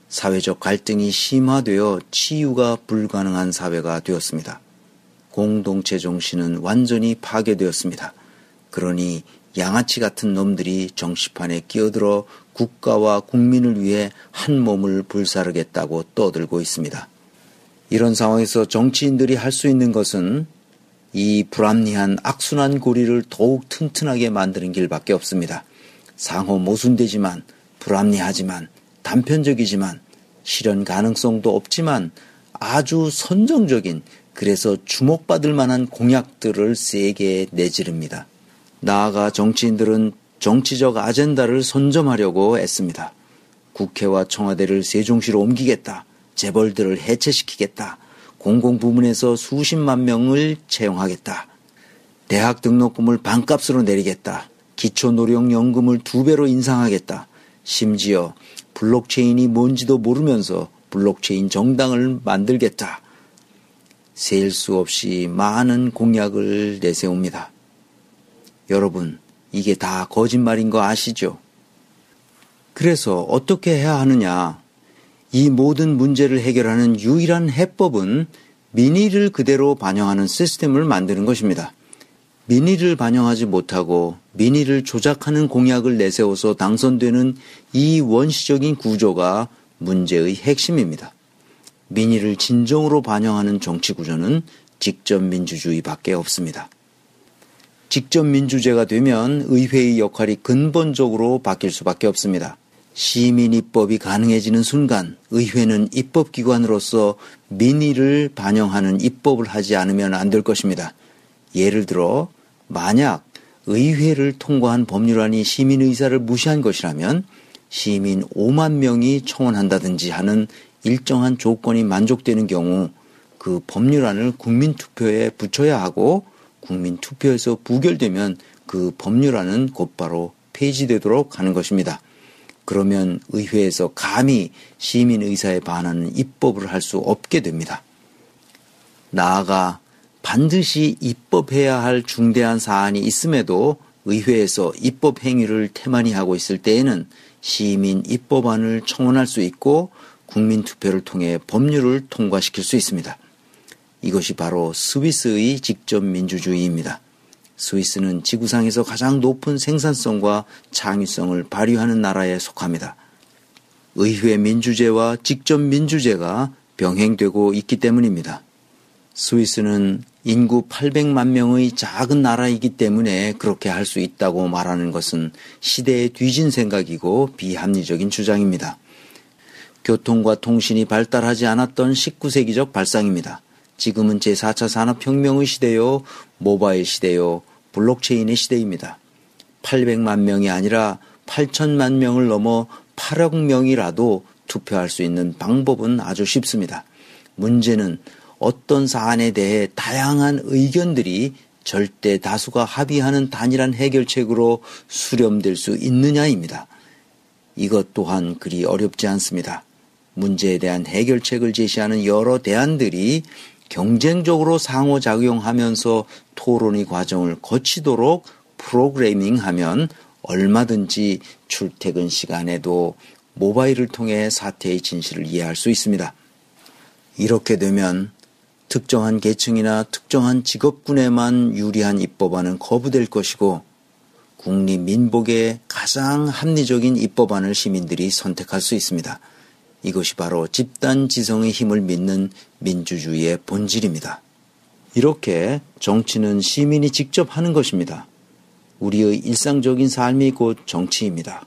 사회적 갈등이 심화되어 치유가 불가능한 사회가 되었습니다. 공동체 정신은 완전히 파괴되었습니다. 그러니 양아치 같은 놈들이 정치판에 끼어들어 국가와 국민을 위해 한 몸을 불사르겠다고 떠들고 있습니다. 이런 상황에서 정치인들이 할 수 있는 것은 이 불합리한 악순환 고리를 더욱 튼튼하게 만드는 길밖에 없습니다. 상호 모순되지만 불합리하지만 단편적이지만 실현 가능성도 없지만 아주 선정적인 그래서 주목받을 만한 공약들을 세게 내지릅니다. 나아가 정치인들은 정치적 아젠다를 선점하려고 애씁니다. 국회와 청와대를 세종시로 옮기겠다. 재벌들을 해체시키겠다. 공공부문에서 수십만 명을 채용하겠다. 대학 등록금을 반값으로 내리겠다. 기초노령연금을 2배로 인상하겠다. 심지어 블록체인이 뭔지도 모르면서 블록체인 정당을 만들겠다. 셀 수 없이 많은 공약을 내세웁니다. 여러분, 이게 다 거짓말인 거 아시죠? 그래서 어떻게 해야 하느냐? 이 모든 문제를 해결하는 유일한 해법은 민의를 그대로 반영하는 시스템을 만드는 것입니다. 민의를 반영하지 못하고 민의를 조작하는 공약을 내세워서 당선되는 이 원시적인 구조가 문제의 핵심입니다. 민의를 진정으로 반영하는 정치 구조는 직접민주주의밖에 없습니다. 직접민주제가 되면 의회의 역할이 근본적으로 바뀔 수밖에 없습니다. 시민 입법이 가능해지는 순간 의회는 입법기관으로서 민의를 반영하는 입법을 하지 않으면 안 될 것입니다. 예를 들어 만약 의회를 통과한 법률안이 시민 의사를 무시한 것이라면 시민 5만 명이 청원한다든지 하는 일정한 조건이 만족되는 경우 그 법률안을 국민투표에 붙여야 하고 국민투표에서 부결되면 그 법률안은 곧바로 폐지되도록 하는 것입니다. 그러면 의회에서 감히 시민 의사에 반하는 입법을 할 수 없게 됩니다. 나아가 반드시 입법해야 할 중대한 사안이 있음에도 의회에서 입법 행위를 태만히 하고 있을 때에는 시민 입법안을 청원할 수 있고 국민투표를 통해 법률을 통과시킬 수 있습니다. 이것이 바로 스위스의 직접민주주의입니다. 스위스는 지구상에서 가장 높은 생산성과 창의성을 발휘하는 나라에 속합니다. 의회 민주제와 직접민주제가 병행되고 있기 때문입니다. 스위스는 인구 800만 명의 작은 나라이기 때문에 그렇게 할 수 있다고 말하는 것은 시대에 뒤진 생각이고 비합리적인 주장입니다. 교통과 통신이 발달하지 않았던 19세기적 발상입니다. 지금은 제4차 산업혁명의 시대요, 모바일 시대요, 블록체인의 시대입니다. 800만 명이 아니라 8천만 명을 넘어 8억 명이라도 투표할 수 있는 방법은 아주 쉽습니다. 문제는 어떤 사안에 대해 다양한 의견들이 절대 다수가 합의하는 단일한 해결책으로 수렴될 수 있느냐입니다. 이것 또한 그리 어렵지 않습니다. 문제에 대한 해결책을 제시하는 여러 대안들이 경쟁적으로 상호작용하면서 토론의 과정을 거치도록 프로그래밍하면 얼마든지 출퇴근 시간에도 모바일을 통해 사태의 진실을 이해할 수 있습니다. 이렇게 되면 특정한 계층이나 특정한 직업군에만 유리한 입법안은 거부될 것이고 국리민복의 가장 합리적인 입법안을 시민들이 선택할 수 있습니다. 이것이 바로 집단지성의 힘을 믿는 민주주의의 본질입니다. 이렇게 정치는 시민이 직접 하는 것입니다. 우리의 일상적인 삶이 곧 정치입니다.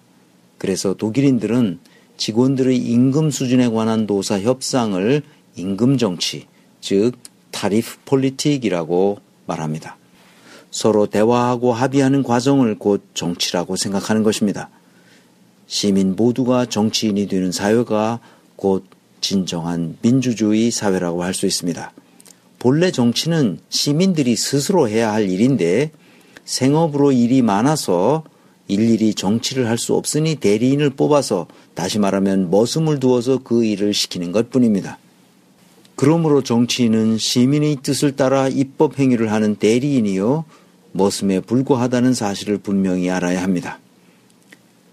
그래서 독일인들은 직원들의 임금 수준에 관한 노사 협상을 임금정치, 즉 타리프 폴리틱이라고 말합니다. 서로 대화하고 합의하는 과정을 곧 정치라고 생각하는 것입니다. 시민 모두가 정치인이 되는 사회가 곧 진정한 민주주의 사회라고 할 수 있습니다. 본래 정치는 시민들이 스스로 해야 할 일인데 생업으로 일이 많아서 일일이 정치를 할 수 없으니 대리인을 뽑아서 다시 말하면 머슴을 두어서 그 일을 시키는 것뿐입니다. 그러므로 정치인은 시민의 뜻을 따라 입법 행위를 하는 대리인이요 머슴에 불과하다는 사실을 분명히 알아야 합니다.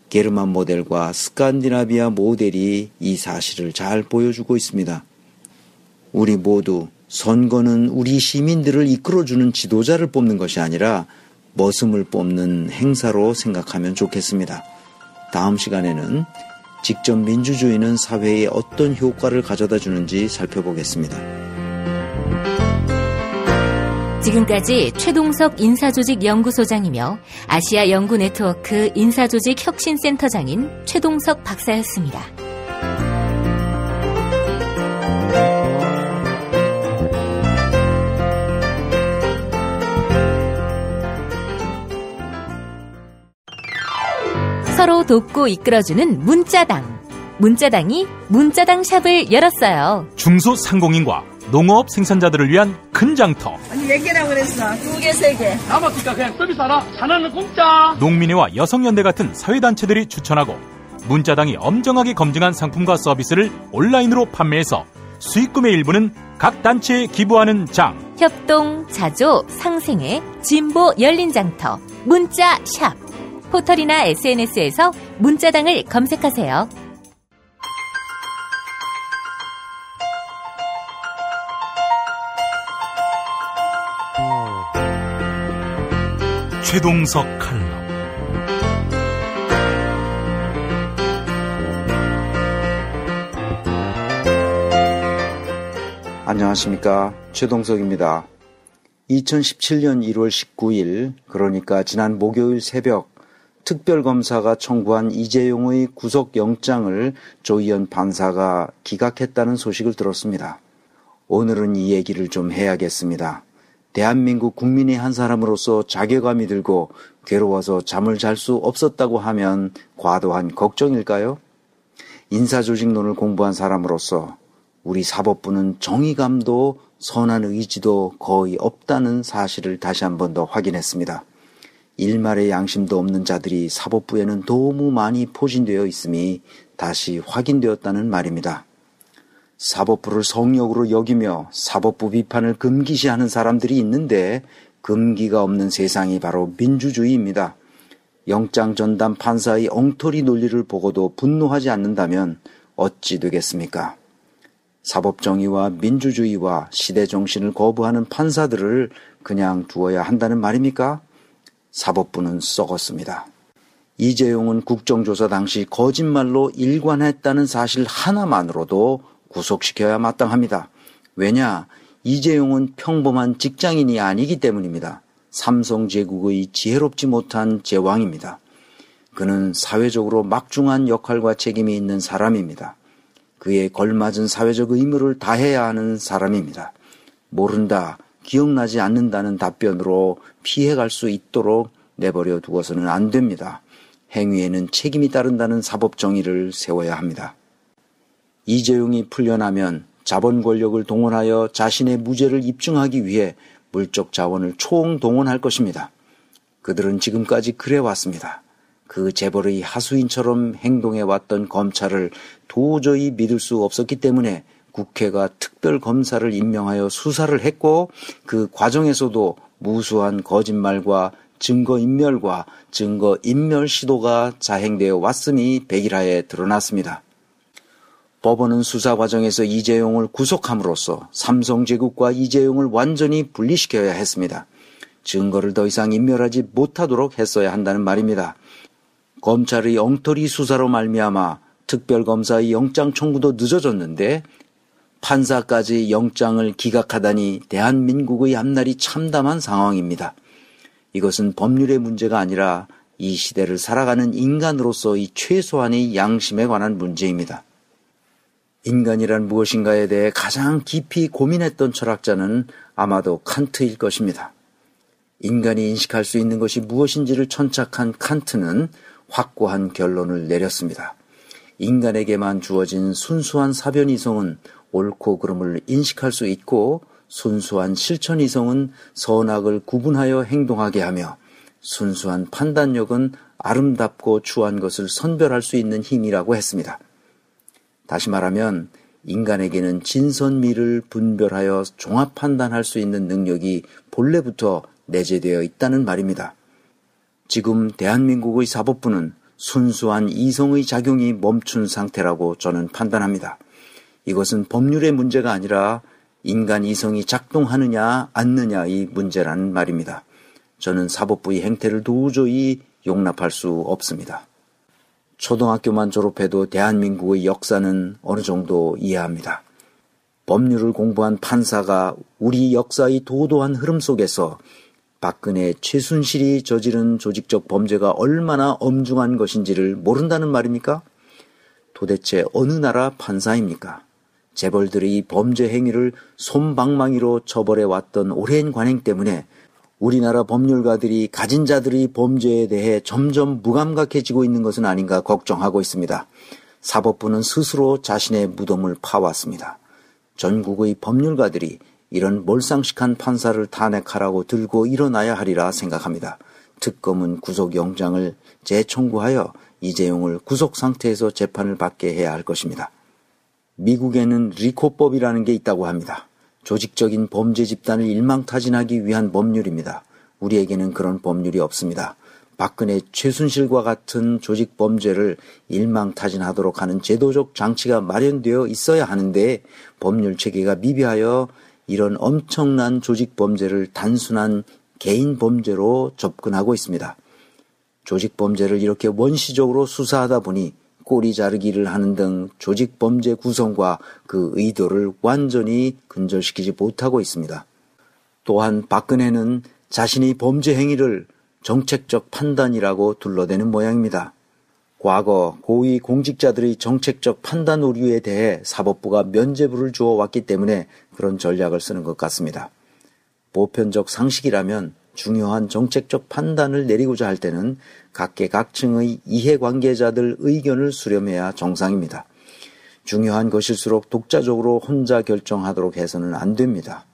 게르만 모델과 스칸디나비아 모델이 이 사실을 잘 보여주고 있습니다. 우리 모두 선거는 우리 시민들을 이끌어주는 지도자를 뽑는 것이 아니라 머슴을 뽑는 행사로 생각하면 좋겠습니다. 다음 시간에는 직접 민주주의는 사회에 어떤 효과를 가져다 주는지 살펴보겠습니다. 지금까지 최동석 인사조직연구소장이며 아시아 연구 네트워크 인사조직 혁신센터장인 최동석 박사였습니다. 서로 돕고 이끌어주는 문자당. 문자당이 문자당 샵을 열었어요. 중소상공인과 농업 생산자들을 위한 큰 장터. 아니 몇 개라고 그랬어? 2개, 3개. 남았으니까 그냥 서비스 하나. 하나는 공짜. 농민회와 여성연대 같은 사회단체들이 추천하고 문자당이 엄정하게 검증한 상품과 서비스를 온라인으로 판매해서 수익금의 일부는 각 단체에 기부하는 장. 협동, 자조, 상생의 진보 열린 장터. 문자샵. 포털이나 SNS에서 문자당을 검색하세요. 최동석 칼럼. 안녕하십니까, 최동석입니다. 2017년 1월 19일, 그러니까 지난 목요일 새벽 특별검사가 청구한 이재용의 구속영장을 조희연 판사가 기각했다는 소식을 들었습니다. 오늘은 이 얘기를 좀 해야겠습니다. 대한민국 국민의 한 사람으로서 자괴감이 들고 괴로워서 잠을 잘 수 없었다고 하면 과도한 걱정일까요? 인사조직론을 공부한 사람으로서 우리 사법부는 정의감도 선한 의지도 거의 없다는 사실을 다시 한 번 더 확인했습니다. 일말의 양심도 없는 자들이 사법부에는 너무 많이 포진되어 있음이 다시 확인되었다는 말입니다. 사법부를 성역으로 여기며 사법부 비판을 금기시하는 사람들이 있는데 금기가 없는 세상이 바로 민주주의입니다. 영장 전담 판사의 엉터리 논리를 보고도 분노하지 않는다면 어찌 되겠습니까? 사법정의와 민주주의와 시대정신을 거부하는 판사들을 그냥 두어야 한다는 말입니까? 사법부는 썩었습니다. 이재용은 국정조사 당시 거짓말로 일관했다는 사실 하나만으로도 구속시켜야 마땅합니다. 왜냐? 이재용은 평범한 직장인이 아니기 때문입니다. 삼성제국의 지혜롭지 못한 제왕입니다. 그는 사회적으로 막중한 역할과 책임이 있는 사람입니다. 그에 걸맞은 사회적 의무를 다해야 하는 사람입니다. 모른다, 기억나지 않는다는 답변으로 피해갈 수 있도록 내버려 두어서는 안 됩니다. 행위에는 책임이 따른다는 사법 정의를 세워야 합니다. 이재용이 풀려나면 자본 권력을 동원하여 자신의 무죄를 입증하기 위해 물적 자원을 총동원할 것입니다. 그들은 지금까지 그래왔습니다. 그 재벌의 하수인처럼 행동해왔던 검찰을 도저히 믿을 수 없었기 때문에 국회가 특별검사를 임명하여 수사를 했고 그 과정에서도 무수한 거짓말과 증거인멸과 증거인멸 시도가 자행되어 왔음이 백일하에 드러났습니다. 법원은 수사 과정에서 이재용을 구속함으로써 삼성제국과 이재용을 완전히 분리시켜야 했습니다. 증거를 더 이상 인멸하지 못하도록 했어야 한다는 말입니다. 검찰의 엉터리 수사로 말미암아 특별검사의 영장 청구도 늦어졌는데 판사까지 영장을 기각하다니 대한민국의 앞날이 참담한 상황입니다. 이것은 법률의 문제가 아니라 이 시대를 살아가는 인간으로서의 최소한의 양심에 관한 문제입니다. 인간이란 무엇인가에 대해 가장 깊이 고민했던 철학자는 아마도 칸트일 것입니다. 인간이 인식할 수 있는 것이 무엇인지를 천착한 칸트는 확고한 결론을 내렸습니다. 인간에게만 주어진 순수한 사변이성은 옳고 그름을 인식할 수 있고 순수한 실천이성은 선악을 구분하여 행동하게 하며 순수한 판단력은 아름답고 추한 것을 선별할 수 있는 힘이라고 했습니다. 다시 말하면 인간에게는 진선미를 분별하여 종합 판단할 수 있는 능력이 본래부터 내재되어 있다는 말입니다. 지금 대한민국의 사법부는 순수한 이성의 작용이 멈춘 상태라고 저는 판단합니다. 이것은 법률의 문제가 아니라 인간 이성이 작동하느냐 않느냐의 문제라는 말입니다. 저는 사법부의 행태를 도저히 용납할 수 없습니다. 초등학교만 졸업해도 대한민국의 역사는 어느 정도 이해합니다. 법률을 공부한 판사가 우리 역사의 도도한 흐름 속에서 박근혜, 최순실이 저지른 조직적 범죄가 얼마나 엄중한 것인지를 모른다는 말입니까? 도대체 어느 나라 판사입니까? 재벌들의 범죄 행위를 솜방망이로 처벌해왔던 오랜 관행 때문에 우리나라 법률가들이 가진 자들의 범죄에 대해 점점 무감각해지고 있는 것은 아닌가 걱정하고 있습니다. 사법부는 스스로 자신의 무덤을 파왔습니다. 전국의 법률가들이 이런 몰상식한 판사를 탄핵하라고 들고 일어나야 하리라 생각합니다. 특검은 구속영장을 재청구하여 이재용을 구속 상태에서 재판을 받게 해야 할 것입니다. 미국에는 리코법이라는 게 있다고 합니다. 조직적인 범죄 집단을 일망타진하기 위한 법률입니다. 우리에게는 그런 법률이 없습니다. 박근혜, 최순실과 같은 조직 범죄를 일망타진하도록 하는 제도적 장치가 마련되어 있어야 하는데 법률 체계가 미비하여 이런 엄청난 조직 범죄를 단순한 개인 범죄로 접근하고 있습니다. 조직 범죄를 이렇게 원시적으로 수사하다 보니 꼬리 자르기를 하는 등 조직 범죄 구성과 그 의도를 완전히 근절시키지 못하고 있습니다. 또한 박근혜는 자신의 범죄 행위를 정책적 판단이라고 둘러대는 모양입니다. 과거 고위 공직자들의 정책적 판단 오류에 대해 사법부가 면죄부를 주어왔기 때문에 그런 전략을 쓰는 것 같습니다. 보편적 상식이라면 중요한 정책적 판단을 내리고자 할 때는 각계각층의 이해관계자들 의견을 수렴해야 정상입니다. 중요한 것일수록 독자적으로 혼자 결정하도록 해서는 안 됩니다.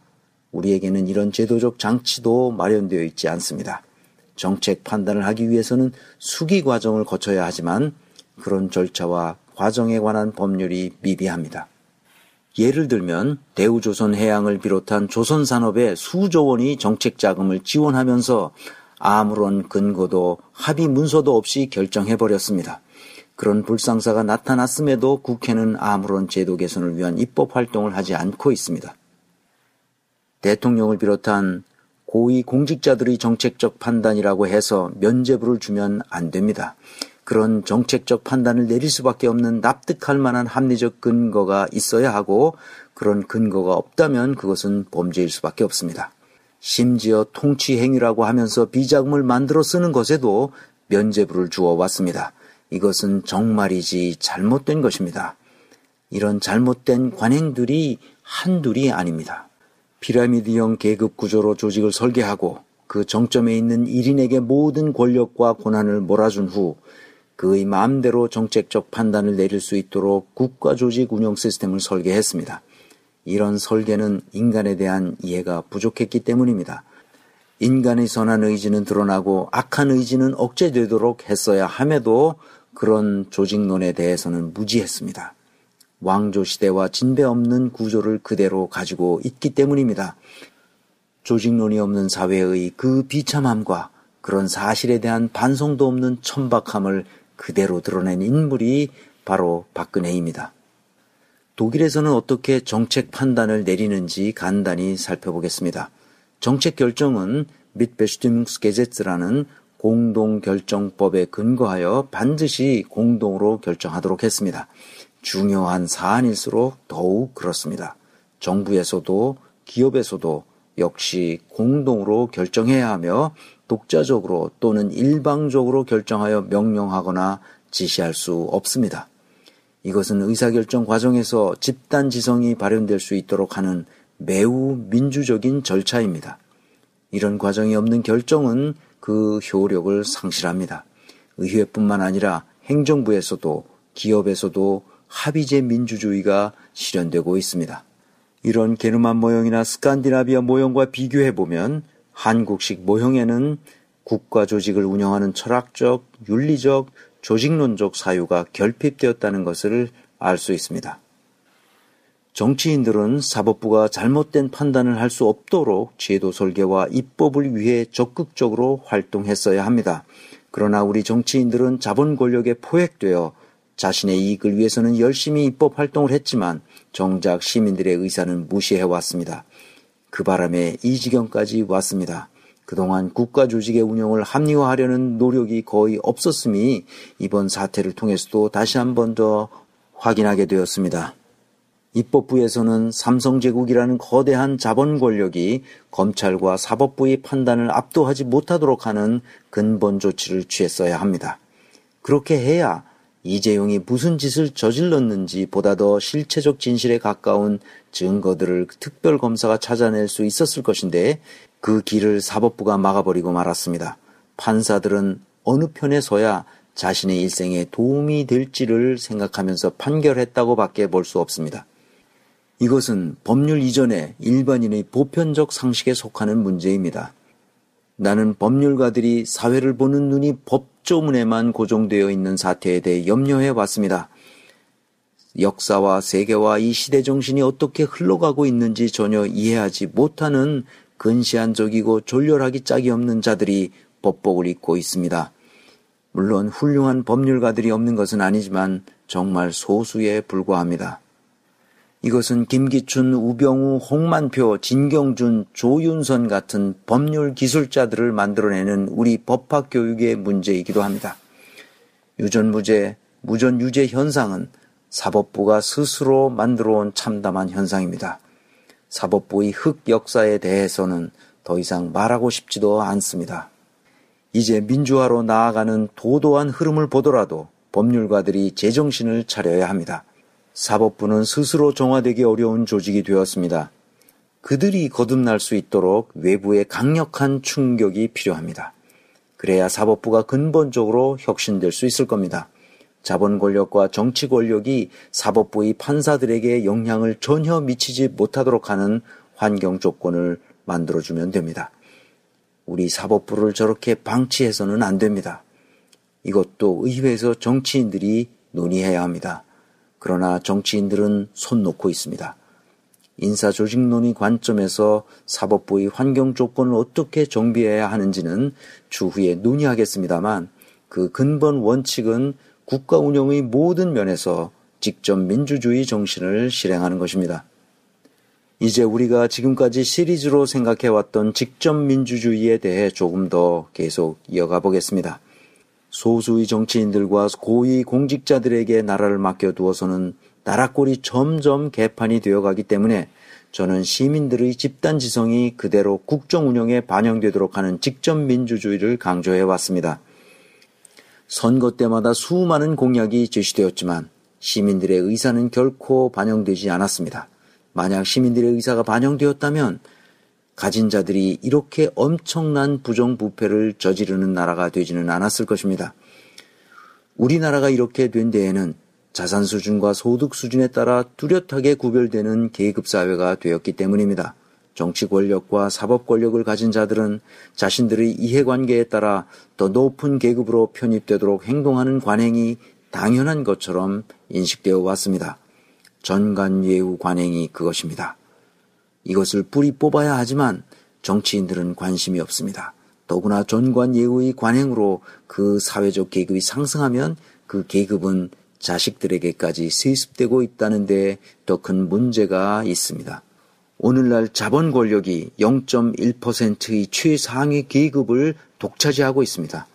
우리에게는 이런 제도적 장치도 마련되어 있지 않습니다. 정책 판단을 하기 위해서는 수기 과정을 거쳐야 하지만 그런 절차와 과정에 관한 법률이 미비합니다. 예를 들면 대우조선해양을 비롯한 조선산업에 수조 원의 정책 자금을 지원하면서 아무런 근거도 합의 문서도 없이 결정해버렸습니다. 그런 불상사가 나타났음에도 국회는 아무런 제도 개선을 위한 입법 활동을 하지 않고 있습니다. 대통령을 비롯한 고위 공직자들의 정책적 판단이라고 해서 면죄부를 주면 안 됩니다. 그런 정책적 판단을 내릴 수밖에 없는 납득할 만한 합리적 근거가 있어야 하고 그런 근거가 없다면 그것은 범죄일 수밖에 없습니다. 심지어 통치 행위라고 하면서 비자금을 만들어 쓰는 것에도 면죄부를 주어 왔습니다. 이것은 정말이지 잘못된 것입니다. 이런 잘못된 관행들이 한둘이 아닙니다. 피라미드형 계급 구조로 조직을 설계하고 그 정점에 있는 1인에게 모든 권력과 권한을 몰아준 후 그의 마음대로 정책적 판단을 내릴 수 있도록 국가조직 운영 시스템을 설계했습니다. 이런 설계는 인간에 대한 이해가 부족했기 때문입니다. 인간의 선한 의지는 드러나고 악한 의지는 억제되도록 했어야 함에도 그런 조직론에 대해서는 무지했습니다. 왕조시대와 진배 없는 구조를 그대로 가지고 있기 때문입니다. 조직론이 없는 사회의 그 비참함과 그런 사실에 대한 반성도 없는 천박함을 그대로 드러낸 인물이 바로 박근혜입니다. 독일에서는 어떻게 정책 판단을 내리는지 간단히 살펴보겠습니다. 정책 결정은 Mitbestimmungsgesetz라는 공동결정법에 근거하여 반드시 공동으로 결정하도록 했습니다. 중요한 사안일수록 더욱 그렇습니다. 정부에서도 기업에서도 역시 공동으로 결정해야 하며 독자적으로 또는 일방적으로 결정하여 명령하거나 지시할 수 없습니다. 이것은 의사결정 과정에서 집단지성이 발현될 수 있도록 하는 매우 민주적인 절차입니다. 이런 과정이 없는 결정은 그 효력을 상실합니다. 의회뿐만 아니라 행정부에서도 기업에서도 합의제 민주주의가 실현되고 있습니다. 이런 게르만 모형이나 스칸디나비아 모형과 비교해보면 한국식 모형에는 국가 조직을 운영하는 철학적, 윤리적, 조직론적 사유가 결핍되었다는 것을 알 수 있습니다. 정치인들은 사법부가 잘못된 판단을 할 수 없도록 제도 설계와 입법을 위해 적극적으로 활동했어야 합니다. 그러나 우리 정치인들은 자본 권력에 포획되어 자신의 이익을 위해서는 열심히 입법 활동을 했지만 정작 시민들의 의사는 무시해왔습니다. 그 바람에 이 지경까지 왔습니다. 그동안 국가 조직의 운영을 합리화하려는 노력이 거의 없었음이 이번 사태를 통해서도 다시 한 번 더 확인하게 되었습니다. 입법부에서는 삼성제국이라는 거대한 자본 권력이 검찰과 사법부의 판단을 압도하지 못하도록 하는 근본 조치를 취했어야 합니다. 그렇게 해야 이재용이 무슨 짓을 저질렀는지 보다 더 실체적 진실에 가까운 증거들을 특별검사가 찾아낼 수 있었을 것인데 그 길을 사법부가 막아버리고 말았습니다. 판사들은 어느 편에 서야 자신의 일생에 도움이 될지를 생각하면서 판결했다고 밖에 볼 수 없습니다. 이것은 법률 이전에 일반인의 보편적 상식에 속하는 문제입니다. 나는 법률가들이 사회를 보는 눈이 법조문에만 고정되어 있는 사태에 대해 염려해 왔습니다. 역사와 세계와 이 시대 정신이 어떻게 흘러가고 있는지 전혀 이해하지 못하는 근시안적이고 졸렬하기 짝이 없는 자들이 법복을 입고 있습니다. 물론 훌륭한 법률가들이 없는 것은 아니지만 정말 소수에 불과합니다. 이것은 김기춘, 우병우, 홍만표, 진경준, 조윤선 같은 법률 기술자들을 만들어내는 우리 법학교육의 문제이기도 합니다. 유전무죄, 무전유죄 현상은 사법부가 스스로 만들어온 참담한 현상입니다. 사법부의 흑 역사에 대해서는 더 이상 말하고 싶지도 않습니다. 이제 민주화로 나아가는 도도한 흐름을 보더라도 법률가들이 제정신을 차려야 합니다. 사법부는 스스로 정화되기 어려운 조직이 되었습니다. 그들이 거듭날 수 있도록 외부의 강력한 충격이 필요합니다. 그래야 사법부가 근본적으로 혁신될 수 있을 겁니다. 자본 권력과 정치 권력이 사법부의 판사들에게 영향을 전혀 미치지 못하도록 하는 환경 조건을 만들어주면 됩니다. 우리 사법부를 저렇게 방치해서는 안 됩니다. 이것도 의회에서 정치인들이 논의해야 합니다. 그러나 정치인들은 손 놓고 있습니다. 인사조직론의 관점에서 사법부의 환경 조건을 어떻게 정비해야 하는지는 추후에 논의하겠습니다만 그 근본 원칙은 국가 운영의 모든 면에서 직접 민주주의 정신을 실행하는 것입니다. 이제 우리가 지금까지 시리즈로 생각해왔던 직접 민주주의에 대해 조금 더 계속 이어가 보겠습니다. 소수의 정치인들과 고위 공직자들에게 나라를 맡겨두어서는 나라꼴이 점점 개판이 되어가기 때문에 저는 시민들의 집단지성이 그대로 국정 운영에 반영되도록 하는 직접 민주주의를 강조해왔습니다. 선거 때마다 수많은 공약이 제시되었지만 시민들의 의사는 결코 반영되지 않았습니다. 만약 시민들의 의사가 반영되었다면 가진 자들이 이렇게 엄청난 부정부패를 저지르는 나라가 되지는 않았을 것입니다. 우리나라가 이렇게 된 데에는 자산 수준과 소득 수준에 따라 뚜렷하게 구별되는 계급사회가 되었기 때문입니다. 정치 권력과 사법 권력을 가진 자들은 자신들의 이해관계에 따라 더 높은 계급으로 편입되도록 행동하는 관행이 당연한 것처럼 인식되어 왔습니다. 전관예우 관행이 그것입니다. 이것을 뿌리 뽑아야 하지만 정치인들은 관심이 없습니다. 더구나 전관예우의 관행으로 그 사회적 계급이 상승하면 그 계급은 자식들에게까지 세습되고 있다는 데 더 큰 문제가 있습니다. 오늘날 자본 권력이 0.1%의 최상위 계급을 독차지하고 있습니다.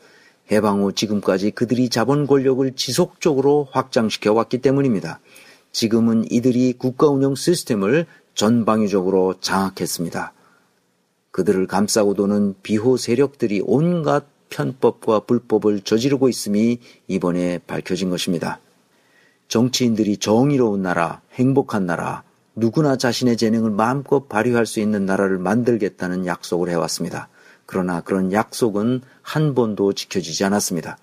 해방 후 지금까지 그들이 자본 권력을 지속적으로 확장시켜 왔기 때문입니다. 지금은 이들이 국가 운영 시스템을 전방위적으로 장악했습니다. 그들을 감싸고 도는 비호 세력들이 온갖 편법과 불법을 저지르고 있음이 이번에 밝혀진 것입니다. 정치인들이 정의로운 나라, 행복한 나라, 누구나 자신의 재능을 마음껏 발휘할 수 있는 나라를 만들겠다는 약속을 해왔습니다. 그러나 그런 약속은 한 번도 지켜지지 않았습니다.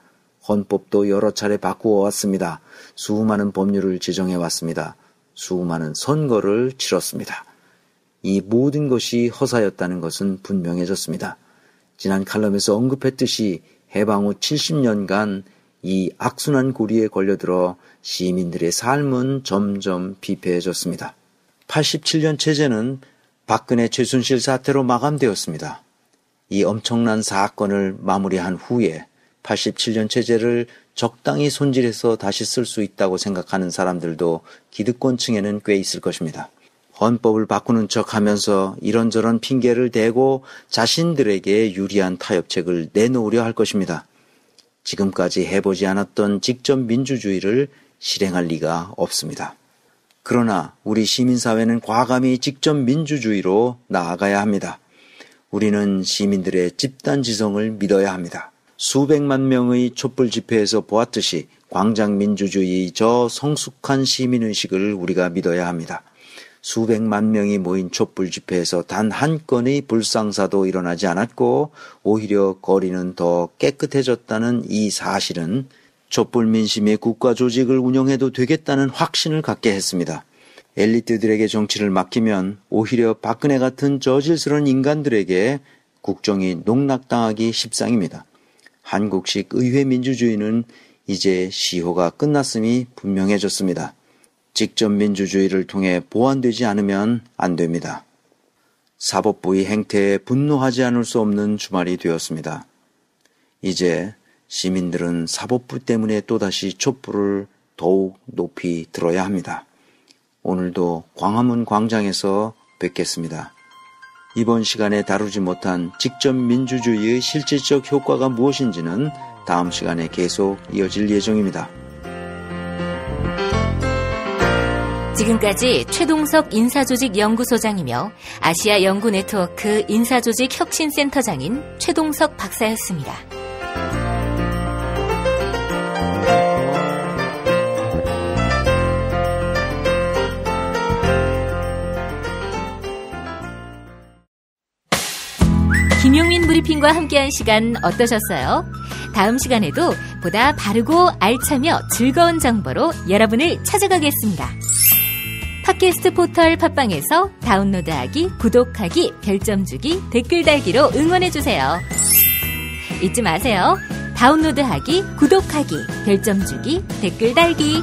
헌법도 여러 차례 바꾸어 왔습니다. 수많은 법률을 제정해 왔습니다. 수많은 선거를 치렀습니다. 이 모든 것이 허사였다는 것은 분명해졌습니다. 지난 칼럼에서 언급했듯이 해방 후 70년간 이 악순환 고리에 걸려들어 시민들의 삶은 점점 피폐해졌습니다. 87년 체제는 박근혜 최순실 사태로 마감되었습니다. 이 엄청난 사건을 마무리한 후에 87년 체제를 적당히 손질해서 다시 쓸 수 있다고 생각하는 사람들도 기득권층에는 꽤 있을 것입니다. 헌법을 바꾸는 척하면서 이런저런 핑계를 대고 자신들에게 유리한 타협책을 내놓으려 할 것입니다. 지금까지 해보지 않았던 직접 민주주의를 실행할 리가 없습니다. 그러나 우리 시민사회는 과감히 직접 민주주의로 나아가야 합니다. 우리는 시민들의 집단지성을 믿어야 합니다. 수백만 명의 촛불 집회에서 보았듯이 광장민주주의의 저 성숙한 시민의식을 우리가 믿어야 합니다. 수백만 명이 모인 촛불 집회에서 단 한 건의 불상사도 일어나지 않았고 오히려 거리는 더 깨끗해졌다는 이 사실은 촛불 민심의 국가 조직을 운영해도 되겠다는 확신을 갖게 했습니다. 엘리트들에게 정치를 맡기면 오히려 박근혜 같은 저질스러운 인간들에게 국정이 농락당하기 십상입니다. 한국식 의회 민주주의는 이제 시효가 끝났음이 분명해졌습니다. 직접 민주주의를 통해 보완되지 않으면 안 됩니다. 사법부의 행태에 분노하지 않을 수 없는 주말이 되었습니다. 이제 시민들은 사법부 때문에 또다시 촛불을 더욱 높이 들어야 합니다. 오늘도 광화문 광장에서 뵙겠습니다. 이번 시간에 다루지 못한 직접 민주주의의 실질적 효과가 무엇인지는 다음 시간에 계속 이어질 예정입니다. 지금까지 최동석 인사조직연구소장이며 아시아 연구네트워크 인사조직혁신센터장인 최동석 박사였습니다. 김용민 브리핑과 함께한 시간 어떠셨어요? 다음 시간에도 보다 바르고 알차며 즐거운 정보로 여러분을 찾아가겠습니다. 팟캐스트 포털 팟빵에서 다운로드하기, 구독하기, 별점 주기, 댓글 달기로 응원해주세요. 잊지 마세요. 다운로드하기, 구독하기, 별점 주기, 댓글 달기.